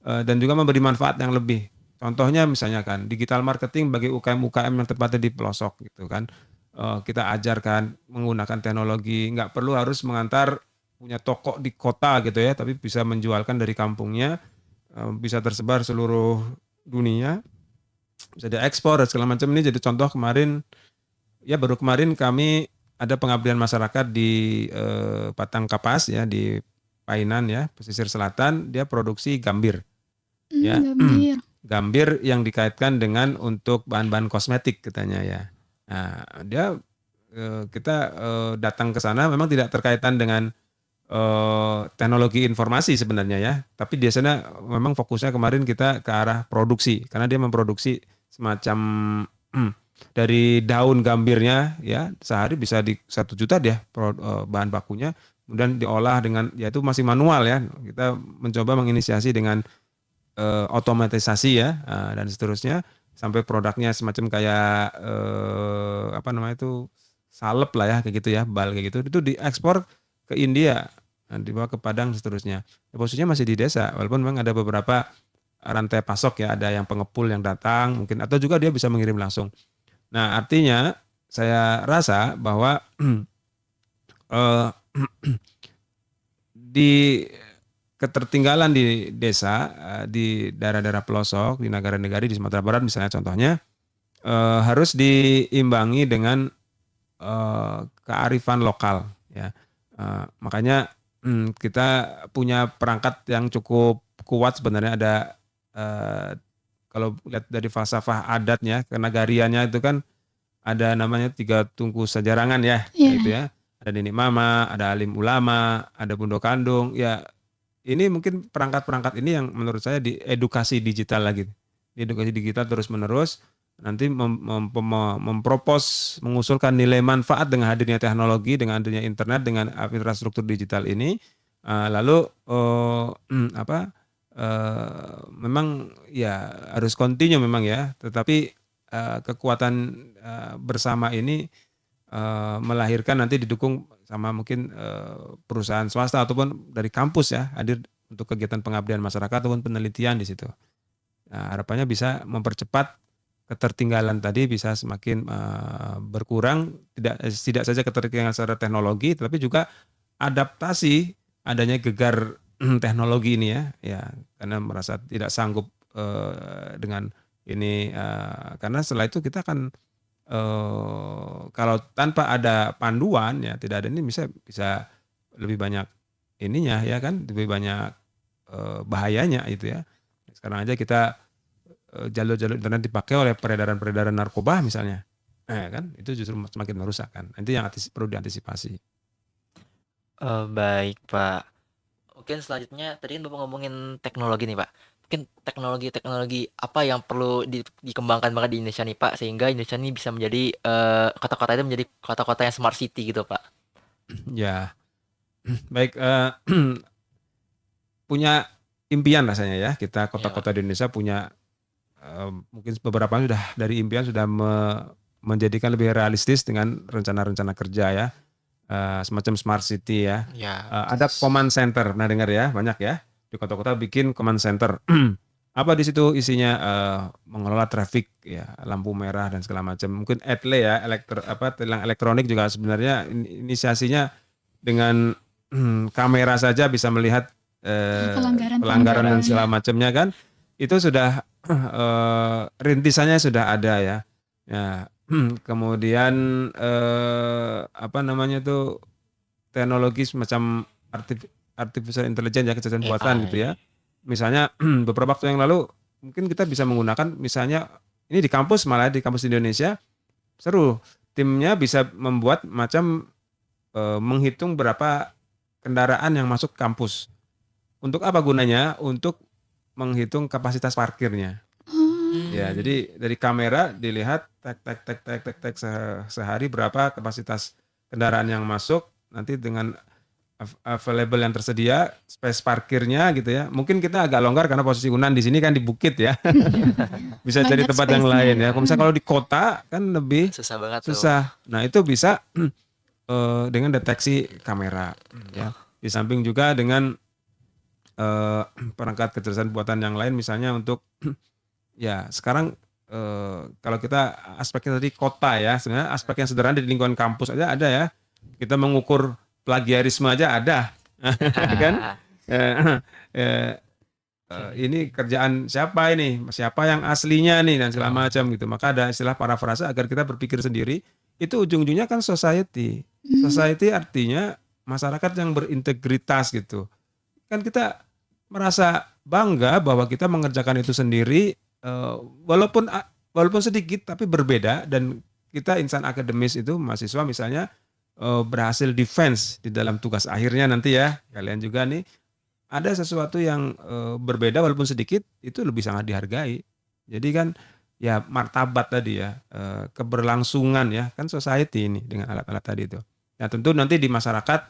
S1: dan juga memberi manfaat yang lebih. Contohnya misalnya kan digital marketing bagi UKM-UKM yang tepatnya di pelosok gitu kan. Kita ajarkan menggunakan teknologi, nggak perlu harus mengantar punya toko di kota gitu ya, tapi bisa menjualkan dari kampungnya, bisa tersebar seluruh dunia, bisa diekspor dan segala macam. Ini jadi contoh kemarin, ya baru kemarin kami ada pengabdian masyarakat di Patang Kapas ya, di Painan ya, pesisir selatan, dia produksi gambir. Ya,
S3: Gambir.
S1: gambir yang dikaitkan dengan untuk bahan-bahan kosmetik katanya ya. Nah, kita datang ke sana memang tidak terkaitan dengan teknologi informasi sebenarnya ya, tapi di sana memang fokusnya kemarin kita ke arah produksi, karena dia memproduksi semacam dari daun gambirnya ya, sehari bisa di 1 juta dia bahan bakunya, kemudian diolah dengan, ya itu masih manual ya, kita mencoba menginisiasi dengan otomatisasi ya, dan seterusnya sampai produknya semacam kayak apa namanya itu, salep lah ya kayak gitu ya, bal kayak gitu, itu diekspor ke India, dibawa ke Padang seterusnya. Ya, posisinya masih di desa, walaupun memang ada beberapa rantai pasok ya, ada yang pengepul yang datang mungkin, atau juga dia bisa mengirim langsung. Nah, artinya saya rasa bahwa eh, di ketertinggalan di desa, di daerah-daerah pelosok, di negara-negara di Sumatera Barat misalnya contohnya, harus diimbangi dengan kearifan lokal ya. Makanya kita punya perangkat yang cukup kuat sebenarnya, ada kalau lihat dari falsafah adatnya, kenagariannya itu kan ada namanya 3 tungku sejarangan ya,
S3: Iya.
S1: gitu ya. Ada nenek mama, ada alim ulama, ada bundo kandung. Ya, ini mungkin perangkat-perangkat ini yang menurut saya diedukasi digital lagi. Edukasi digital terus-menerus, nanti mempropos, mengusulkan nilai manfaat dengan hadirnya teknologi, dengan hadirnya internet, dengan infrastruktur digital ini. Lalu memang ya harus continue memang ya, tetapi kekuatan bersama ini melahirkan nanti didukung sama mungkin perusahaan swasta ataupun dari kampus ya, hadir untuk kegiatan pengabdian masyarakat ataupun penelitian di situ. Nah, harapannya bisa mempercepat ketertinggalan tadi, bisa semakin berkurang, tidak saja ketertinggalan secara teknologi, tapi juga adaptasi adanya gegar teknologi ini ya, karena merasa tidak sanggup dengan ini, karena setelah itu kita akan kalau tanpa ada panduan ya, tidak ada ini, bisa lebih banyak ininya ya kan, lebih banyak bahayanya itu ya. Sekarang aja kita jalur-jalur internet dipakai oleh peredaran-peredaran narkoba misalnya, kan itu justru semakin merusak kan. Itu yang perlu diantisipasi.
S2: Baik Pak. Mungkin selanjutnya tadi kan Bapak ngomongin teknologi nih Pak. Mungkin teknologi apa yang perlu dikembangkan banget di Indonesia nih Pak, sehingga Indonesia ini bisa menjadi kota-kota itu menjadi kota-kota yang smart city gitu Pak.
S1: Ya, baik, punya impian rasanya ya, kita
S2: Iya Pak.
S1: kota-kota di Indonesia punya, mungkin beberapa sudah dari impian sudah menjadikan lebih realistis dengan rencana-rencana kerja ya, semacam smart city ya.
S2: Ya.
S1: Ada command center, pernah dengar ya, banyak ya di kota-kota bikin command center. Apa di situ isinya, mengelola traffic ya, lampu merah dan segala macam. Mungkin ETLE ya, tilang elektronik juga sebenarnya inisiasinya dengan kamera saja bisa melihat pelanggaran dan segala macamnya kan. Itu sudah rintisannya sudah ada ya. Ya, kemudian apa namanya tuh, teknologi semacam artificial intelligence ya, kecerdasan buatan gitu ya. Misalnya beberapa waktu yang lalu mungkin kita bisa menggunakan, misalnya ini di kampus, malah di kampus di Indonesia seru, timnya bisa membuat macam menghitung berapa kendaraan yang masuk kampus. Untuk apa gunanya? Untuk menghitung kapasitas parkirnya. Ya, jadi dari kamera dilihat tek sehari berapa kapasitas kendaraan yang masuk, nanti dengan available yang tersedia, space parkirnya gitu ya. Mungkin kita agak longgar karena posisi Unan di sini kan di bukit ya. Bisa cari
S3: Banyak
S1: tempat yang
S3: space-nya.
S1: lain ya. Kalau misalnya kalau di kota kan lebih
S2: Susah banget tuh.
S1: susah. Nah, itu bisa dengan deteksi kamera ya. Di samping juga dengan perangkat kecerdasan buatan yang lain misalnya untuk ya sekarang kalau kita aspeknya tadi kota ya, sebenarnya aspek yang sederhana di lingkungan kampus aja ada ya. Kita mengukur plagiarisme aja ada. Kan? Eh, eh, ini kerjaan siapa ini? Siapa yang aslinya nih dan segala macam gitu. Maka ada istilah parafrase agar kita berpikir sendiri. Itu ujung-ujungnya kan society. Society artinya masyarakat yang berintegritas gitu. Kan kita merasa bangga bahwa kita mengerjakan itu sendiri walaupun sedikit tapi berbeda, dan kita insan akademis itu mahasiswa misalnya berhasil defense di dalam tugas akhirnya nanti ya, kalian juga nih ada sesuatu yang berbeda walaupun sedikit itu lebih sangat dihargai. Jadi kan ya martabat tadi ya, keberlangsungan ya kan society ini dengan alat-alat tadi itu. Nah tentu nanti di masyarakat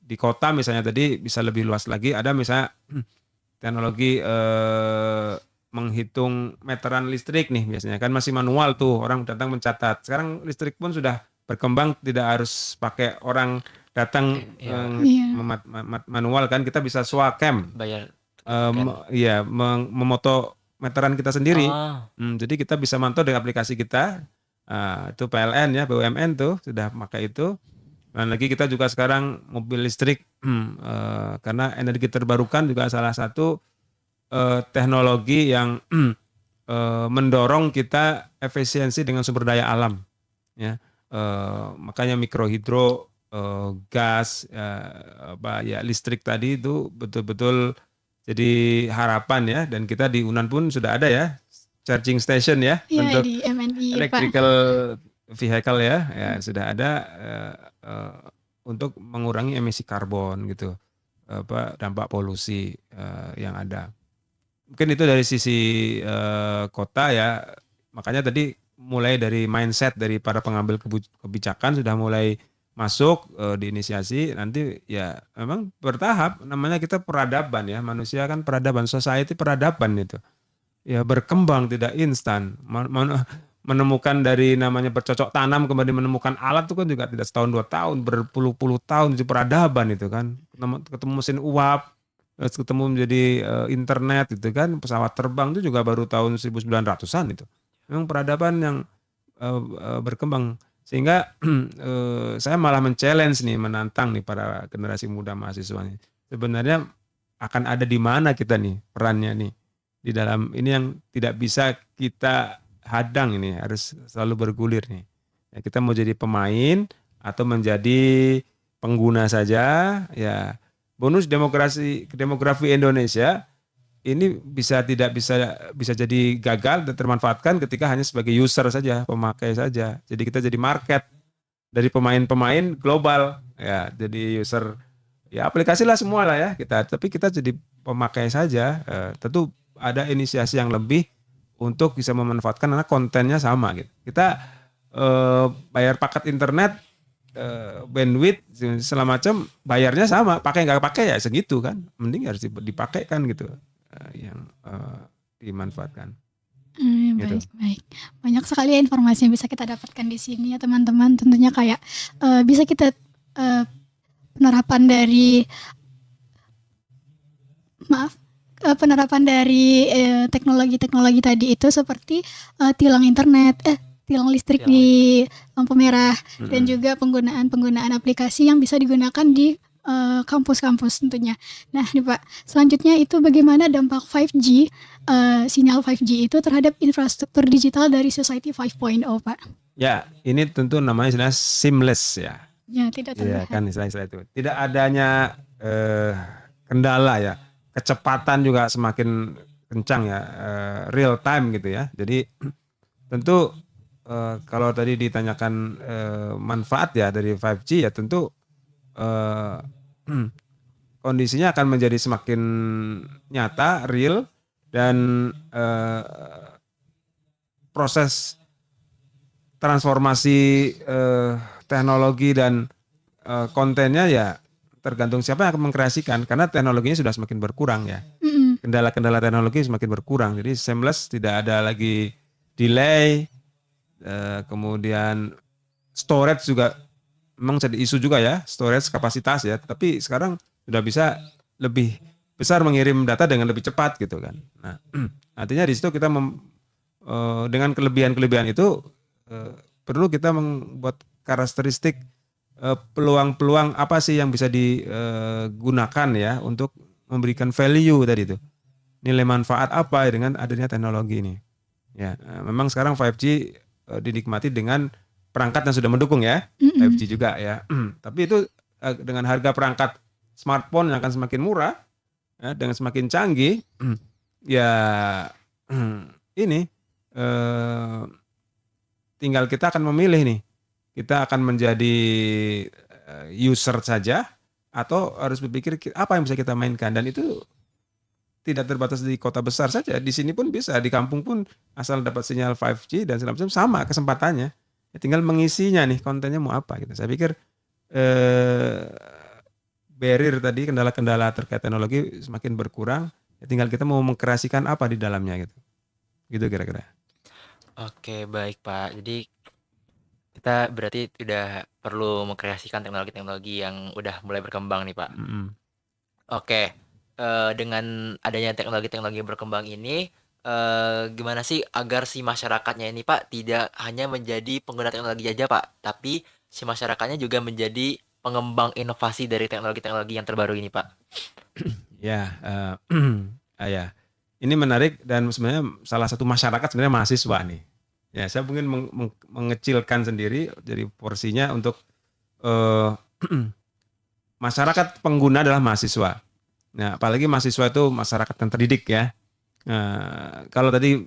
S1: di kota misalnya tadi bisa lebih luas lagi, ada misalnya teknologi menghitung meteran listrik nih, biasanya kan masih manual tuh, orang datang mencatat. Sekarang listrik pun sudah berkembang, tidak harus pakai orang datang
S3: Iya.
S1: manual kan, kita bisa swacam
S2: Bayar.
S1: memoto meteran kita sendiri.
S2: Oh,
S1: Jadi kita bisa mantau dengan aplikasi kita. Itu PLN ya, BUMN tuh sudah pakai itu. Dan lagi kita juga sekarang mobil listrik karena energi terbarukan juga salah satu teknologi yang mendorong kita efisiensi dengan sumber daya alam ya. Makanya mikrohidro, gas, listrik tadi itu betul-betul jadi harapan ya, dan kita di Unan pun sudah ada ya charging station ya
S3: Iya,
S1: untuk
S3: di MNI, Pak.
S1: electrical vehicle ya sudah ada untuk mengurangi emisi karbon gitu, dampak polusi yang ada. Mungkin itu dari sisi kota ya, makanya tadi mulai dari mindset dari para pengambil kebijakan sudah mulai masuk diinisiasi, nanti ya memang bertahap, namanya kita peradaban ya, manusia kan peradaban, society peradaban itu. Ya berkembang tidak instan. Menemukan dari namanya bercocok tanam kembali menemukan alat itu kan juga tidak setahun 2 tahun, berpuluh-puluh tahun, itu peradaban itu kan. Ketemu mesin uap, terus ketemu menjadi internet gitu kan, pesawat terbang itu juga baru tahun 1900-an itu. Memang peradaban yang berkembang, sehingga saya malah men-challenge nih, menantang nih para generasi muda mahasiswa nih. Sebenarnya akan ada di mana kita nih perannya nih di dalam ini yang tidak bisa kita hadang, ini harus selalu bergulir nih. Ya, kita mau jadi pemain atau menjadi pengguna saja ya. Bonus demografi Indonesia ini bisa jadi gagal dan termanfaatkan ketika hanya sebagai user saja, pemakai saja. Jadi kita jadi market dari pemain-pemain global ya, jadi user ya, aplikasi lah semua lah ya kita, tapi kita jadi pemakai saja. Tentu ada inisiasi yang lebih untuk bisa memanfaatkan karena kontennya sama gitu. Kita bayar paket internet, bandwidth segala macam, bayarnya sama, pakai nggak pakai ya segitu kan, mending harus dipakai kan gitu, yang dimanfaatkan. Gitu.
S3: Baik. Banyak sekali ya informasi yang bisa kita dapatkan di sini ya teman-teman. Tentunya kayak bisa kita penerapan dari teknologi-teknologi tadi itu seperti tilang internet, tilang listrik di lampu merah, dan juga penggunaan aplikasi yang bisa digunakan di kampus-kampus tentunya. Nah, nih Pak, selanjutnya itu bagaimana dampak 5G, sinyal 5G itu terhadap infrastruktur digital dari Society 5.0, Pak?
S1: Ya, ini tentu namanya istilah seamless ya.
S3: Ya, tidak terlihat.
S1: Ya kan istilah itu. Tidak adanya kendala ya. Kecepatan juga semakin kencang ya, real time gitu ya. Jadi tentu kalau tadi ditanyakan manfaat ya dari 5G ya, tentu kondisinya akan menjadi semakin nyata, real, dan proses transformasi teknologi dan kontennya ya tergantung siapa yang akan mengkreasikan karena teknologinya sudah semakin berkurang ya.
S3: Mm-mm.
S1: Kendala-kendala teknologi semakin berkurang. Jadi seamless tidak ada lagi delay, kemudian storage juga memang jadi isu juga ya, storage kapasitas ya. Tapi sekarang sudah bisa lebih besar mengirim data dengan lebih cepat gitu kan. Nah, artinya di situ kita dengan kelebihan-kelebihan itu perlu kita membuat karakteristik peluang-peluang apa sih yang bisa digunakan ya untuk memberikan value tadi itu. Nilai manfaat apa ya dengan adanya teknologi ini. Ya, memang sekarang 5G dinikmati dengan perangkat yang sudah mendukung ya.
S3: Mm-mm.
S1: 5G juga ya. Tapi itu dengan harga perangkat smartphone yang akan semakin murah ya, dengan semakin canggih ya ini tinggal kita akan memilih nih. Kita akan menjadi user saja atau harus berpikir apa yang bisa kita mainkan dan itu tidak terbatas di kota besar saja, di sini pun bisa, di kampung pun asal dapat sinyal 5G dan segala macam sama kesempatannya. Ya, tinggal mengisinya nih kontennya mau apa gitu. Saya pikir barrier tadi kendala-kendala terkait teknologi semakin berkurang, ya tinggal kita mau mengkreasikan apa di dalamnya gitu. Gitu kira-kira.
S2: Oke, baik Pak. Jadi kita berarti udah perlu mengkreasikan teknologi-teknologi yang udah mulai berkembang nih Pak.
S1: Mm-mm.
S2: Oke, dengan adanya teknologi-teknologi yang berkembang ini, gimana sih agar si masyarakatnya ini Pak tidak hanya menjadi pengguna teknologi aja Pak, tapi si masyarakatnya juga menjadi pengembang inovasi dari teknologi-teknologi yang terbaru ini Pak.
S1: Ya, ya. Ini menarik dan sebenarnya salah satu masyarakat sebenarnya mahasiswa nih. Ya, saya mungkin mengecilkan sendiri jadi porsinya untuk masyarakat pengguna adalah mahasiswa. Nah, apalagi mahasiswa itu masyarakat yang terdidik ya. Kalau tadi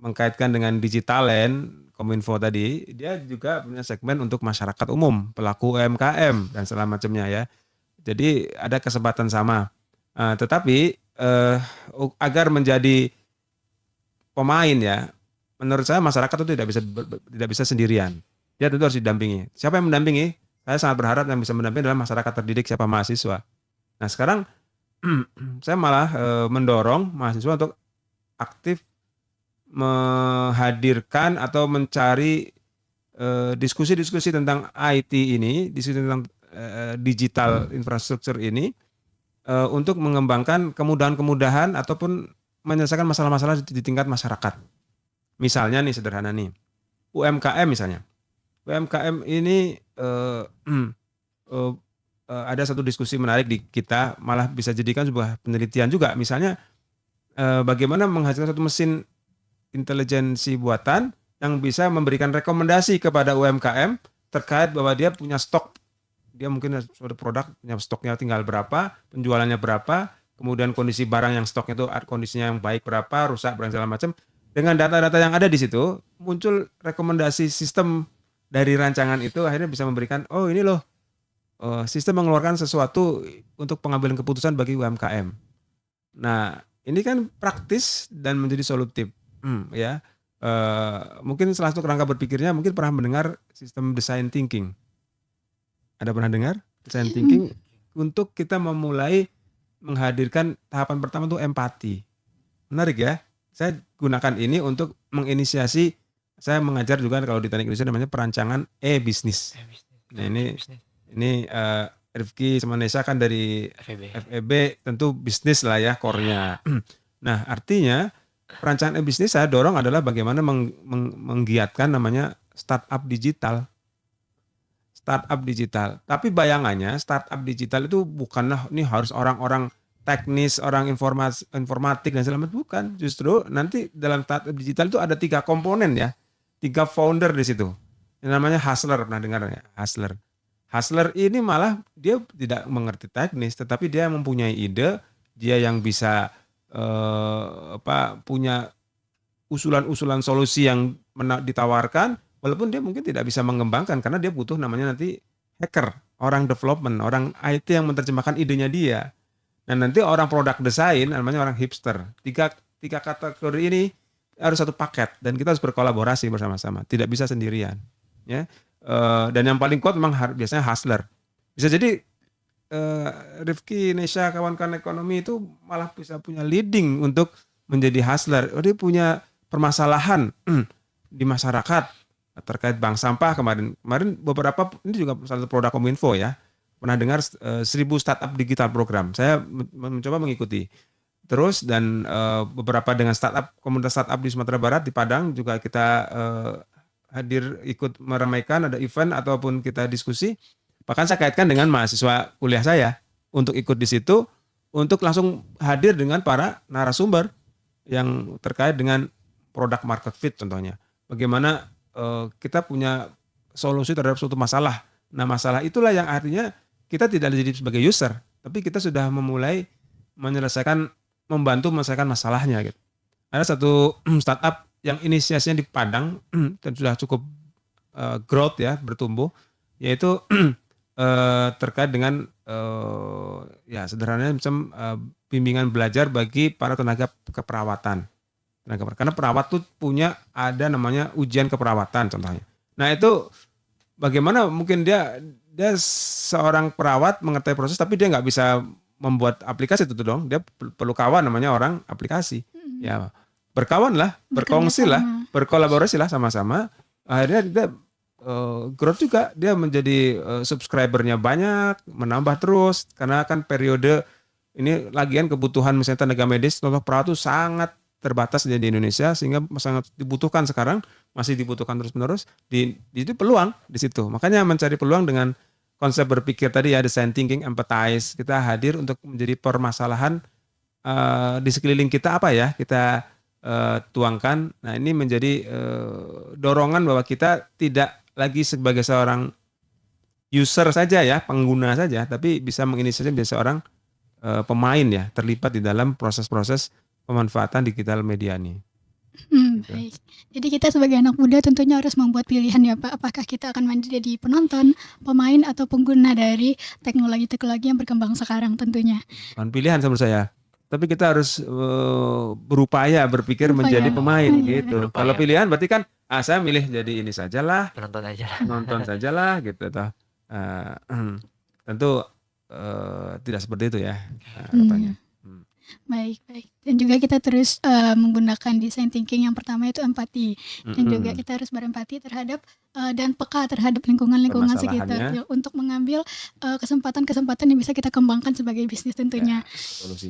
S1: mengkaitkan dengan Digitalen, Kominfo tadi, dia juga punya segmen untuk masyarakat umum, pelaku UMKM dan segala macamnya ya. Jadi ada kesempatan sama. Tetapi agar menjadi pemain ya, menurut saya masyarakat itu tidak bisa sendirian. Dia tentu harus didampingi. Siapa yang mendampingi? Saya sangat berharap yang bisa mendampingi adalah masyarakat terdidik, siapa mahasiswa. Nah sekarang saya malah mendorong mahasiswa untuk aktif menghadirkan atau mencari diskusi-diskusi tentang IT ini, diskusi tentang digital infrastruktur ini untuk mengembangkan kemudahan-kemudahan ataupun menyelesaikan masalah-masalah di tingkat masyarakat. Misalnya nih sederhana nih, UMKM misalnya. UMKM ini ada satu diskusi menarik di kita, malah bisa jadikan sebuah penelitian juga. Misalnya bagaimana menghasilkan satu mesin intelijensi buatan yang bisa memberikan rekomendasi kepada UMKM terkait bahwa dia punya stok, dia mungkin suatu produk punya stoknya tinggal berapa, penjualannya berapa, kemudian kondisi barang yang stoknya itu kondisinya yang baik berapa, rusak berapa segala macam. Dengan data-data yang ada di situ muncul rekomendasi sistem dari rancangan itu akhirnya bisa memberikan ini loh sistem mengeluarkan sesuatu untuk pengambilan keputusan bagi UMKM. Nah ini kan praktis dan menjadi solutif. Ya, mungkin salah satu kerangka berpikirnya mungkin pernah mendengar sistem design thinking. Ada pernah dengar design thinking untuk kita memulai menghadirkan tahapan pertama itu empati. Menarik ya. Saya gunakan ini untuk menginisiasi. Saya mengajar juga kalau di Teknik Indonesia namanya perancangan e-bisnis. Nah ini Rifki sama Nesa kan dari FEB tentu bisnis lah ya core-nya. Nah artinya perancangan e-bisnis saya dorong adalah bagaimana menggiatkan namanya startup digital. Startup digital. Tapi bayangannya startup digital itu bukanlah ini harus orang-orang teknis, orang informatik dan segala macam, bukan. Justru nanti dalam startup digital itu ada 3 komponen ya. 3 founder di situ. Yang namanya hustler, pernah dengar ya? Hustler. Hustler ini malah dia tidak mengerti teknis, tetapi dia mempunyai ide, dia yang bisa punya usulan-usulan solusi yang ditawarkan, walaupun dia mungkin tidak bisa mengembangkan karena dia butuh namanya nanti hacker, orang development, orang IT yang menerjemahkan idenya dia. Dan nanti orang product design namanya orang hipster. Tiga kategori ini harus satu paket dan kita harus berkolaborasi bersama-sama, tidak bisa sendirian. Ya. Dan yang paling kuat memang biasanya hustler. Bisa jadi Rifki, Nesha, kawan-kawan ekonomi itu malah bisa punya leading untuk menjadi hustler. Oh, dia punya permasalahan di masyarakat terkait bank sampah kemarin. Kemarin beberapa, ini juga salah satu produk Kominfo ya. Pernah dengar 1000 startup digital program. Saya mencoba mengikuti. Terus dan beberapa dengan komunitas startup di Sumatera Barat, di Padang juga kita hadir ikut meramaikan, ada event ataupun kita diskusi. Bahkan saya kaitkan dengan mahasiswa kuliah saya untuk ikut di situ, untuk langsung hadir dengan para narasumber yang terkait dengan produk market fit contohnya. Bagaimana kita punya solusi terhadap suatu masalah. Nah, masalah itulah yang artinya kita tidak jadi sebagai user, tapi kita sudah memulai membantu menyelesaikan masalahnya gitu. Ada satu startup yang inisiasinya di Padang dan sudah cukup growth ya, bertumbuh, yaitu terkait dengan ya sederhananya macam bimbingan belajar bagi para tenaga keperawatan. Karena perawat tuh ada namanya ujian keperawatan contohnya. Nah, itu bagaimana mungkin dia seorang perawat mengerti proses tapi dia nggak bisa membuat aplikasi itu dong. Dia perlu kawan namanya orang aplikasi. Ya, berkawan lah, berkongsi lah, berkolaborasi lah sama-sama. Akhirnya dia growth juga, dia menjadi subscribernya banyak, menambah terus karena kan periode ini lagian kebutuhan misalnya tenaga medis contoh perawat itu sangat terbatas di Indonesia sehingga sangat dibutuhkan sekarang, masih dibutuhkan terus-menerus itu peluang di situ. Makanya mencari peluang dengan konsep berpikir tadi ya, design thinking, empathize. Kita hadir untuk menjadi permasalahan di sekeliling kita apa ya kita tuangkan. Nah, ini menjadi dorongan bahwa kita tidak lagi sebagai seorang user saja ya, pengguna saja, tapi bisa menginisiasi menjadi seorang pemain ya, terlibat di dalam proses-proses pemanfaatan digital media ini.
S3: Baik. Jadi kita sebagai anak muda tentunya harus membuat pilihan ya Pak. Apakah kita akan menjadi penonton, pemain, atau pengguna dari teknologi-teknologi yang berkembang sekarang tentunya.
S1: Bukan pilihan menurut saya. Tapi kita harus berupaya berpikir menjadi pemain gitu. Kalau pilihan berarti kan saya milih jadi ini sajalah, nonton sajalah gitu toh. Tentu tidak seperti itu ya harapannya.
S3: Baik. Dan juga kita terus menggunakan design thinking yang pertama itu empati. Dan juga kita harus berempati terhadap dan peka terhadap lingkungan sekitar ya, untuk mengambil kesempatan-kesempatan yang bisa kita kembangkan sebagai bisnis tentunya.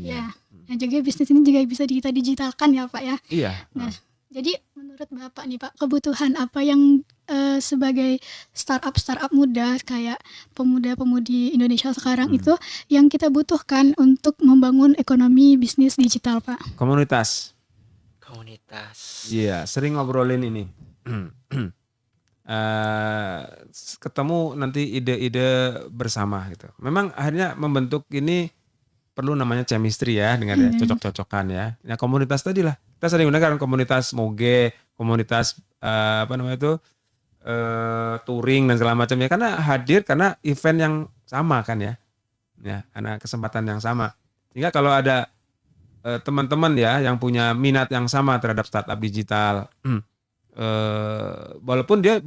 S3: Ya. Dan juga bisnis ini juga bisa kita digitalkan ya Pak ya.
S1: Iya.
S3: Nah, jadi menurut Bapak nih Pak, kebutuhan apa yang sebagai startup muda kayak pemuda-pemudi Indonesia sekarang itu yang kita butuhkan untuk membangun ekonomi bisnis digital Pak?
S1: Komunitas.
S2: Iya,
S1: sering ngobrolin ini. Ketemu nanti ide-ide bersama gitu. Memang akhirnya membentuk ini perlu namanya chemistry ya, dengan cocok-cocokan ya. Nah, komunitas tadi lah. Kita sering gunakan komunitas moge, komunitas touring dan segala macam ya, karena hadir karena event yang sama kan ya. Ya, karena kesempatan yang sama. Sehingga kalau ada teman-teman ya yang punya minat yang sama terhadap startup digital, walaupun dia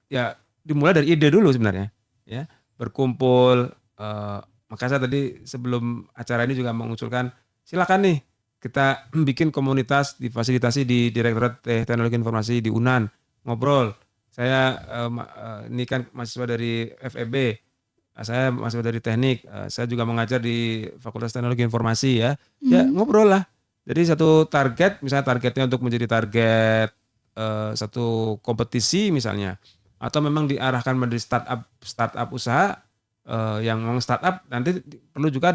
S1: ya dimulai dari ide dulu sebenarnya ya, berkumpul. Maka saya tadi sebelum acara ini juga mengusulkan silakan nih kita bikin komunitas difasilitasi di Direktorat Teknologi Informasi di UNAN, ngobrol. Saya ini kan mahasiswa dari FEB, saya mahasiswa dari teknik, saya juga mengajar di Fakultas Teknologi Informasi ya. Ya ngobrol lah. Jadi satu target, misalnya targetnya untuk menjadi target satu kompetisi misalnya, atau memang diarahkan menjadi startup usaha yang memang startup, nanti perlu juga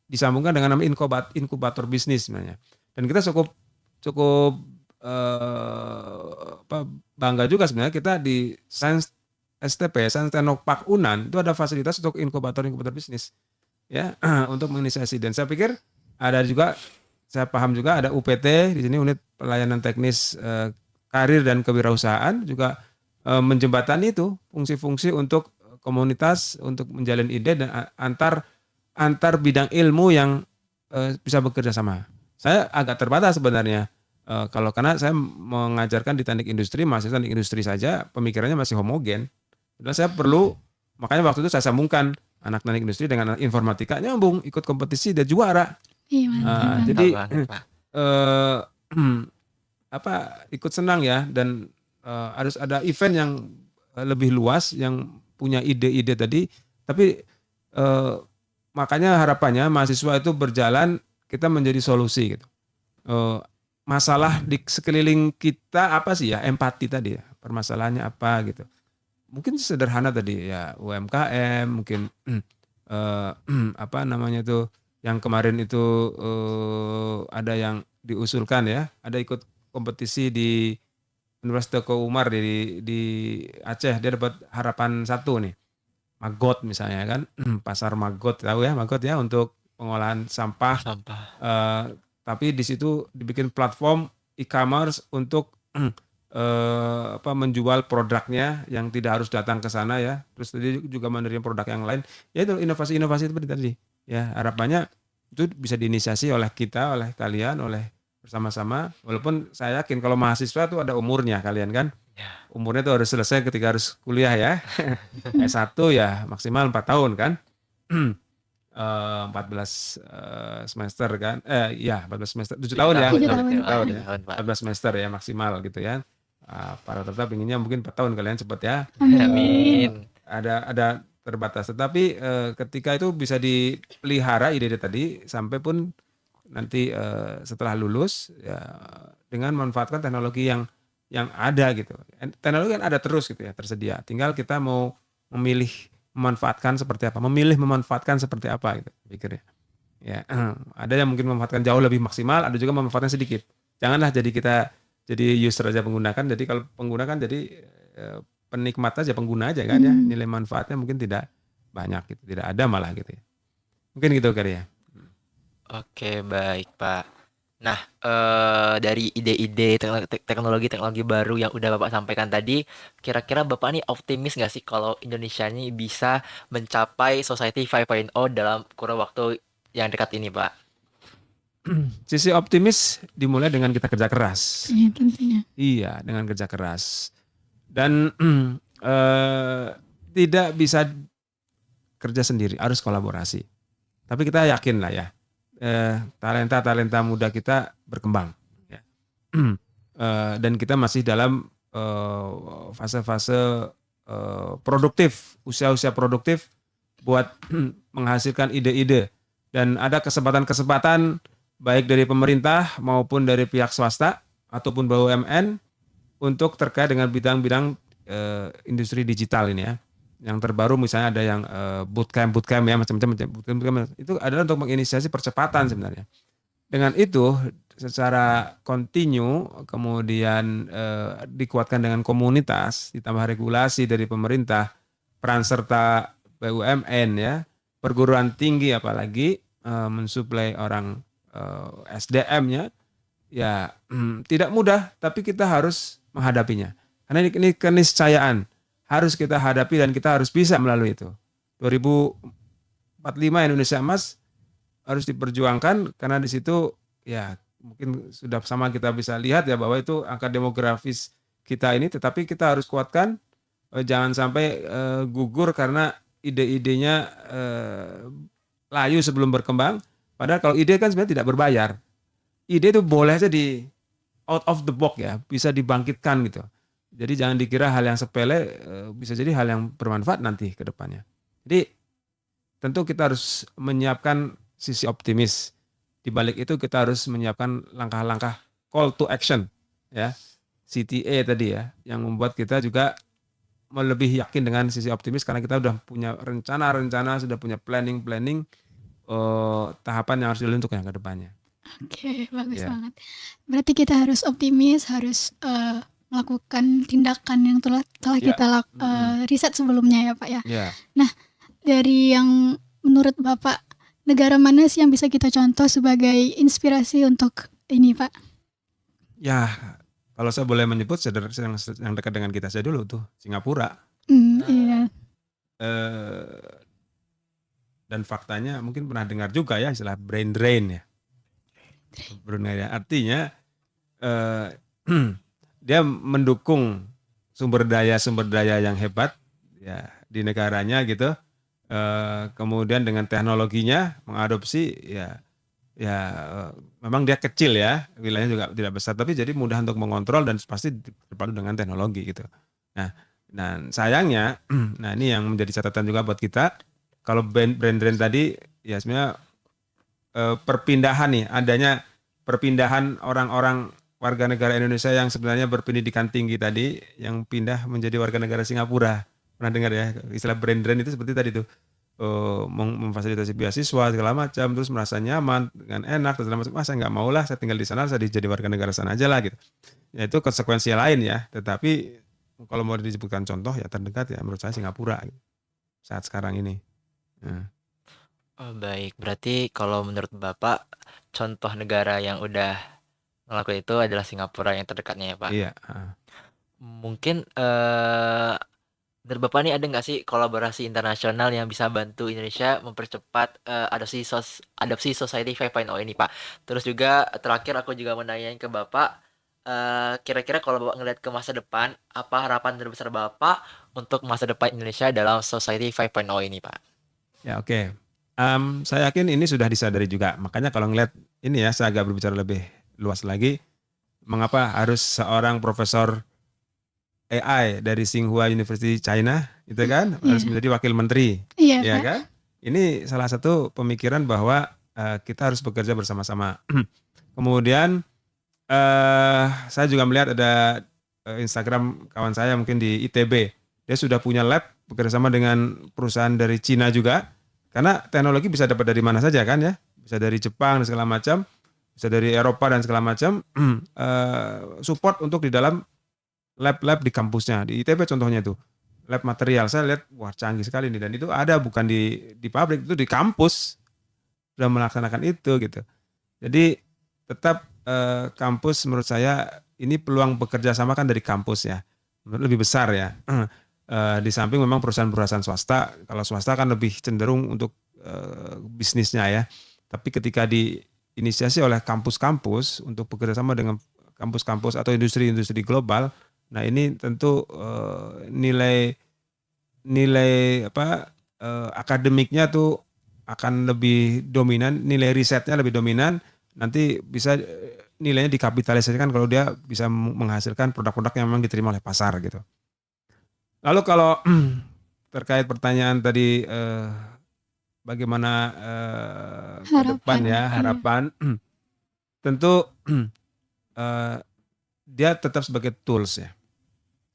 S1: disambungkan dengan namanya inkubator bisnis sebenarnya. Dan kita cukup bangga juga sebenarnya kita di Science STP, Science Technopark UNAN itu ada fasilitas untuk inkubator bisnis ya untuk menginisiasi. Dan saya pikir saya paham juga ada UPT di sini, unit pelayanan teknis karir dan kewirausahaan, juga menjembatani itu fungsi-fungsi untuk komunitas, untuk menjalin ide dan antar bidang ilmu yang bisa bekerja sama. Saya agak terbatas sebenarnya karena saya mengajarkan di teknik industri, mahasiswa teknik industri saja, pemikirannya masih homogen. Jadi saya perlu Makanya waktu itu saya sambungkan anak teknik industri dengan anak informatika, nyambung, ikut kompetisi dan juara.
S3: Iya, mantap
S1: Nah,
S3: banget.
S1: jadi
S2: banget, Pak.
S1: eh, apa ikut senang ya, dan harus ada event yang lebih luas yang punya ide-ide tadi, tapi eh, makanya harapannya mahasiswa itu berjalan, kita menjadi solusi gitu. Eh, Masalah di sekeliling kita apa sih ya, empati tadi ya, permasalahannya apa gitu. Mungkin sederhana tadi ya, UMKM mungkin eh, apa namanya tuh, yang kemarin itu ada yang diusulkan ya, ada ikut kompetisi di Universitas Teguh Umar di Aceh, dia dapat harapan satu nih, Magot misalnya kan, pasar Magot, tahu ya Magot ya, untuk pengolahan sampah.
S2: Sampah.
S1: Tapi di situ dibikin platform e-commerce untuk apa, menjual produknya yang tidak harus datang ke sana ya. Terus tadi juga menerima produk yang lain. Ya itu inovasi-inovasi seperti tadi. Ya, harapannya itu bisa diinisiasi oleh kita, oleh kalian, oleh bersama-sama. Walaupun saya yakin kalau mahasiswa itu ada umurnya kalian kan.
S2: Ya.
S1: Umurnya itu harus selesai ketika harus kuliah ya. S1 ya maksimal 4 tahun kan. 14 semester kan, ya 14 semester, 7 tahun ya,
S3: 7
S1: benar,
S3: tahun.
S1: 7 tahun ya,
S2: Tahun, Pak.
S1: 14 semester ya maksimal gitu ya. Para tetap inginnya mungkin 4 tahun kalian cepet ya.
S2: Amin.
S1: Ada terbatas, tetapi ketika itu bisa dipelihara ide-ide tadi sampai pun nanti setelah lulus ya, dengan memanfaatkan teknologi yang ada gitu. Teknologi kan ada terus gitu ya, tersedia. Tinggal kita mau memilih memanfaatkan seperti apa, memilih memanfaatkan seperti apa gitu, pikirnya. Ya, ada yang mungkin memanfaatkan jauh lebih maksimal, ada juga memanfaatkan sedikit. Janganlah jadi kita jadi user aja menggunakan, jadi kalau pengguna kan jadi penikmat aja, pengguna aja kan ya, nilai manfaatnya mungkin tidak banyak gitu, tidak ada malah gitu ya. Mungkin gitu kali ya.
S2: Oke, baik, Pak. Nah, dari ide-ide teknologi baru yang udah Bapak sampaikan tadi, kira-kira Bapak nih optimis nggak sih kalau Indonesia ini bisa mencapai Society 5.0 dalam kurun waktu yang dekat ini, Pak?
S1: Sisi optimis dimulai dengan kita kerja keras.
S3: Iya, tentunya.
S1: Iya, dengan kerja keras. Dan tidak bisa kerja sendiri, harus kolaborasi. Tapi kita yakin lah ya, talenta muda kita berkembang. Ya. Dan kita masih dalam fase-fase produktif, usia-usia produktif buat menghasilkan ide-ide. Dan ada kesempatan-kesempatan baik dari pemerintah maupun dari pihak swasta ataupun BUMN untuk terkait dengan bidang-bidang industri digital ini ya. Yang terbaru misalnya ada yang bootcamp ya, macam-macam bootcamp itu adalah untuk menginisiasi percepatan sebenarnya. Dengan itu secara kontinu kemudian dikuatkan dengan komunitas, ditambah regulasi dari pemerintah, peran serta BUMN ya, perguruan tinggi apalagi mensuplai orang SDM-nya ya tidak mudah, tapi kita harus menghadapinya. Karena ini keniscayaan harus kita hadapi dan kita harus bisa melalui itu. 2045 Indonesia Emas harus diperjuangkan, karena di situ ya mungkin sudah sama kita bisa lihat ya bahwa itu angka demografis kita ini, tetapi kita harus kuatkan, jangan sampai gugur karena ide-idenya layu sebelum berkembang. Padahal kalau ide kan sebenarnya tidak berbayar. Ide itu boleh aja di out of the box ya, bisa dibangkitkan gitu. Jadi jangan dikira hal yang sepele, bisa jadi hal yang bermanfaat nanti ke depannya. Jadi tentu kita harus menyiapkan sisi optimis. Di balik itu kita harus menyiapkan langkah-langkah call to action ya. CTA tadi ya, yang membuat kita juga lebih yakin dengan sisi optimis karena kita sudah punya rencana-rencana, sudah punya planning tahapan yang harus dilalui untuk yang ke depannya.
S3: Oke, bagus
S1: Ya.
S3: banget. Berarti kita harus optimis, harus melakukan tindakan yang telah
S1: Ya.
S3: kita riset sebelumnya ya Pak ya.
S1: Ya.
S3: Dari yang menurut Bapak, negara mana sih yang bisa kita contoh sebagai inspirasi untuk ini Pak?
S1: Ya, kalau saya boleh menyebut yang dekat dengan kita saya dulu tuh, Singapura.
S3: Iya.
S1: Dan faktanya mungkin pernah dengar juga ya istilah brain drain ya. Brunei ya. Artinya dia mendukung sumber daya yang hebat ya di negaranya gitu. Kemudian dengan teknologinya mengadopsi ya memang dia kecil ya, wilayahnya juga tidak besar, tapi jadi mudah untuk mengontrol dan pasti terpadu dengan teknologi gitu. Nah, dan sayangnya, nah ini yang menjadi catatan juga buat kita, kalau brand-brand tadi ya sebenarnya perpindahan nih, adanya perpindahan orang-orang warga negara Indonesia yang sebenarnya berpendidikan tinggi tadi, yang pindah menjadi warga negara Singapura. Pernah dengar ya istilah brand-brand itu seperti tadi tuh, memfasilitasi beasiswa segala macam, terus merasa nyaman dengan enak dan segala macam. Saya nggak mau lah, saya tinggal di sana, saya jadi warga negara sana aja lah gitu. Ya itu konsekuensi lain ya. Tetapi kalau mau disebutkan contoh ya terdekat ya menurut saya Singapura gitu, saat sekarang ini. Nah,
S2: Oh, baik. Berarti kalau menurut Bapak, contoh negara yang udah ngelakuin itu adalah Singapura yang terdekatnya ya, Pak.
S1: iya.
S2: Mungkin menurut Bapak nih ada nggak sih kolaborasi internasional yang bisa bantu Indonesia mempercepat adopsi Society 5.0 ini, Pak? Terus juga terakhir aku juga mau nanyain ke Bapak, kira-kira kalau Bapak ngeliat ke masa depan, apa harapan terbesar Bapak untuk masa depan Indonesia dalam Society 5.0 ini, Pak?
S1: Ya oke. Saya yakin ini sudah disadari juga. Makanya kalau ngeliat ini ya, saya agak berbicara lebih luas lagi. Mengapa harus seorang profesor AI dari Tsinghua University China, itu kan, harus
S3: Iya.
S1: menjadi wakil menteri,
S3: Iya,
S1: ya
S3: Pak.
S1: kan? Ini salah satu pemikiran bahwa kita harus bekerja bersama-sama. Kemudian saya juga melihat ada Instagram kawan saya mungkin di ITB. Dia sudah punya lab bekerjasama dengan perusahaan dari Cina juga. Karena teknologi bisa dapat dari mana saja kan ya. Bisa dari Jepang dan segala macam, bisa dari Eropa dan segala macam. Support untuk di dalam lab-lab di kampusnya. Di ITB contohnya itu. Lab material. Saya lihat wah canggih sekali nih, dan itu ada bukan di pabrik, itu di kampus sudah melaksanakan itu gitu. Jadi tetap kampus menurut saya ini peluang bekerja sama kan dari kampus ya, lebih besar ya. Di samping memang perusahaan-perusahaan swasta, kalau swasta kan lebih cenderung untuk bisnisnya ya. Tapi ketika diinisiasi oleh kampus-kampus untuk bekerja sama dengan kampus-kampus atau industri-industri global, nah ini tentu nilai akademiknya tuh akan lebih dominan, nilai risetnya lebih dominan, nanti bisa nilainya dikapitalisasikan kalau dia bisa menghasilkan produk-produk yang memang diterima oleh pasar gitu. Lalu kalau terkait pertanyaan tadi bagaimana ke depan
S3: Harapan.
S1: ya, harapan tentu dia tetap sebagai tools ya.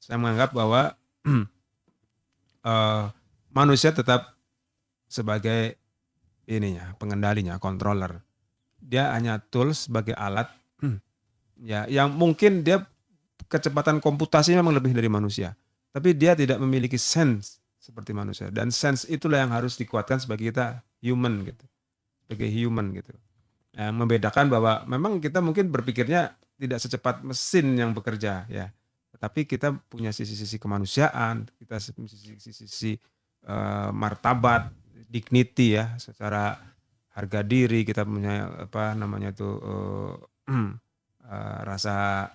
S1: Saya menganggap bahwa manusia tetap sebagai ininya, pengendalinya, controller. Dia hanya tools sebagai alat ya, yang mungkin dia kecepatan komputasinya memang lebih dari manusia, tapi dia tidak memiliki sense seperti manusia, dan sense itulah yang harus dikuatkan sebagai kita human gitu, sebagai human gitu. Yang membedakan bahwa memang kita mungkin berpikirnya tidak secepat mesin yang bekerja ya, tetapi kita punya sisi-sisi kemanusiaan, kita sisi-sisi martabat, dignity ya, secara harga diri, kita punya apa namanya itu rasa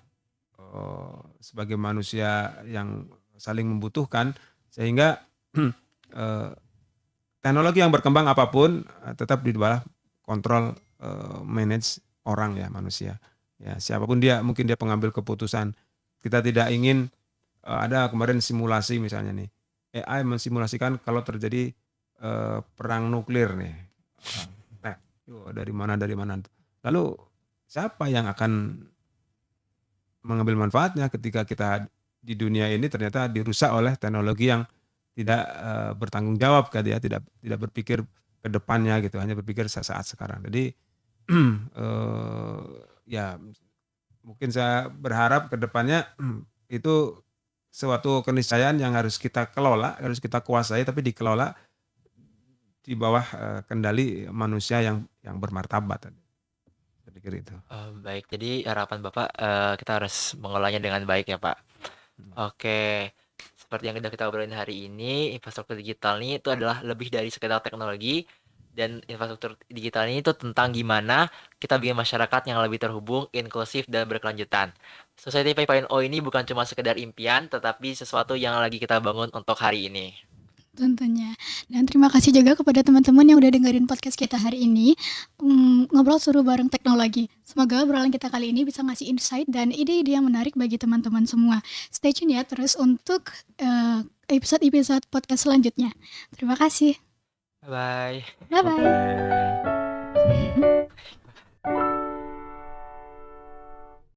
S1: sebagai manusia yang saling membutuhkan, sehingga teknologi yang berkembang apapun tetap di bawah kontrol manage orang ya, manusia ya, siapapun dia, mungkin dia pengambil keputusan. Kita tidak ingin ada kemarin simulasi misalnya nih, AI mensimulasikan kalau terjadi perang nuklir nih, dari mana, lalu siapa yang akan mengambil manfaatnya ketika kita di dunia ini ternyata dirusak oleh teknologi yang tidak bertanggung jawab kan ya, tidak berpikir ke depannya gitu, hanya berpikir saat sekarang. Jadi ya mungkin saya berharap ke depannya itu suatu keniscayaan yang harus kita kelola, harus kita kuasai, tapi dikelola di bawah kendali manusia yang bermartabat. Saya pikir itu.
S2: Baik, jadi harapan Bapak kita harus mengolahnya dengan baik ya, Pak. Oke, seperti yang sudah kita obrolin hari ini, infrastruktur digital ini itu adalah lebih dari sekedar teknologi, dan infrastruktur digital ini itu tentang gimana kita bikin masyarakat yang lebih terhubung, inklusif, dan berkelanjutan. Society 5.0 ini bukan cuma sekedar impian, tetapi sesuatu yang lagi kita bangun untuk hari ini.
S3: tentunya. Dan terima kasih juga kepada teman-teman yang udah dengerin podcast kita hari ini. Ngobrol seru bareng teknologi. Semoga obrolan kita kali ini bisa ngasih insight dan ide-ide yang menarik bagi teman-teman semua. Stay tune ya terus untuk episode-episode podcast selanjutnya. Terima kasih.
S2: Bye.
S3: Bye-bye.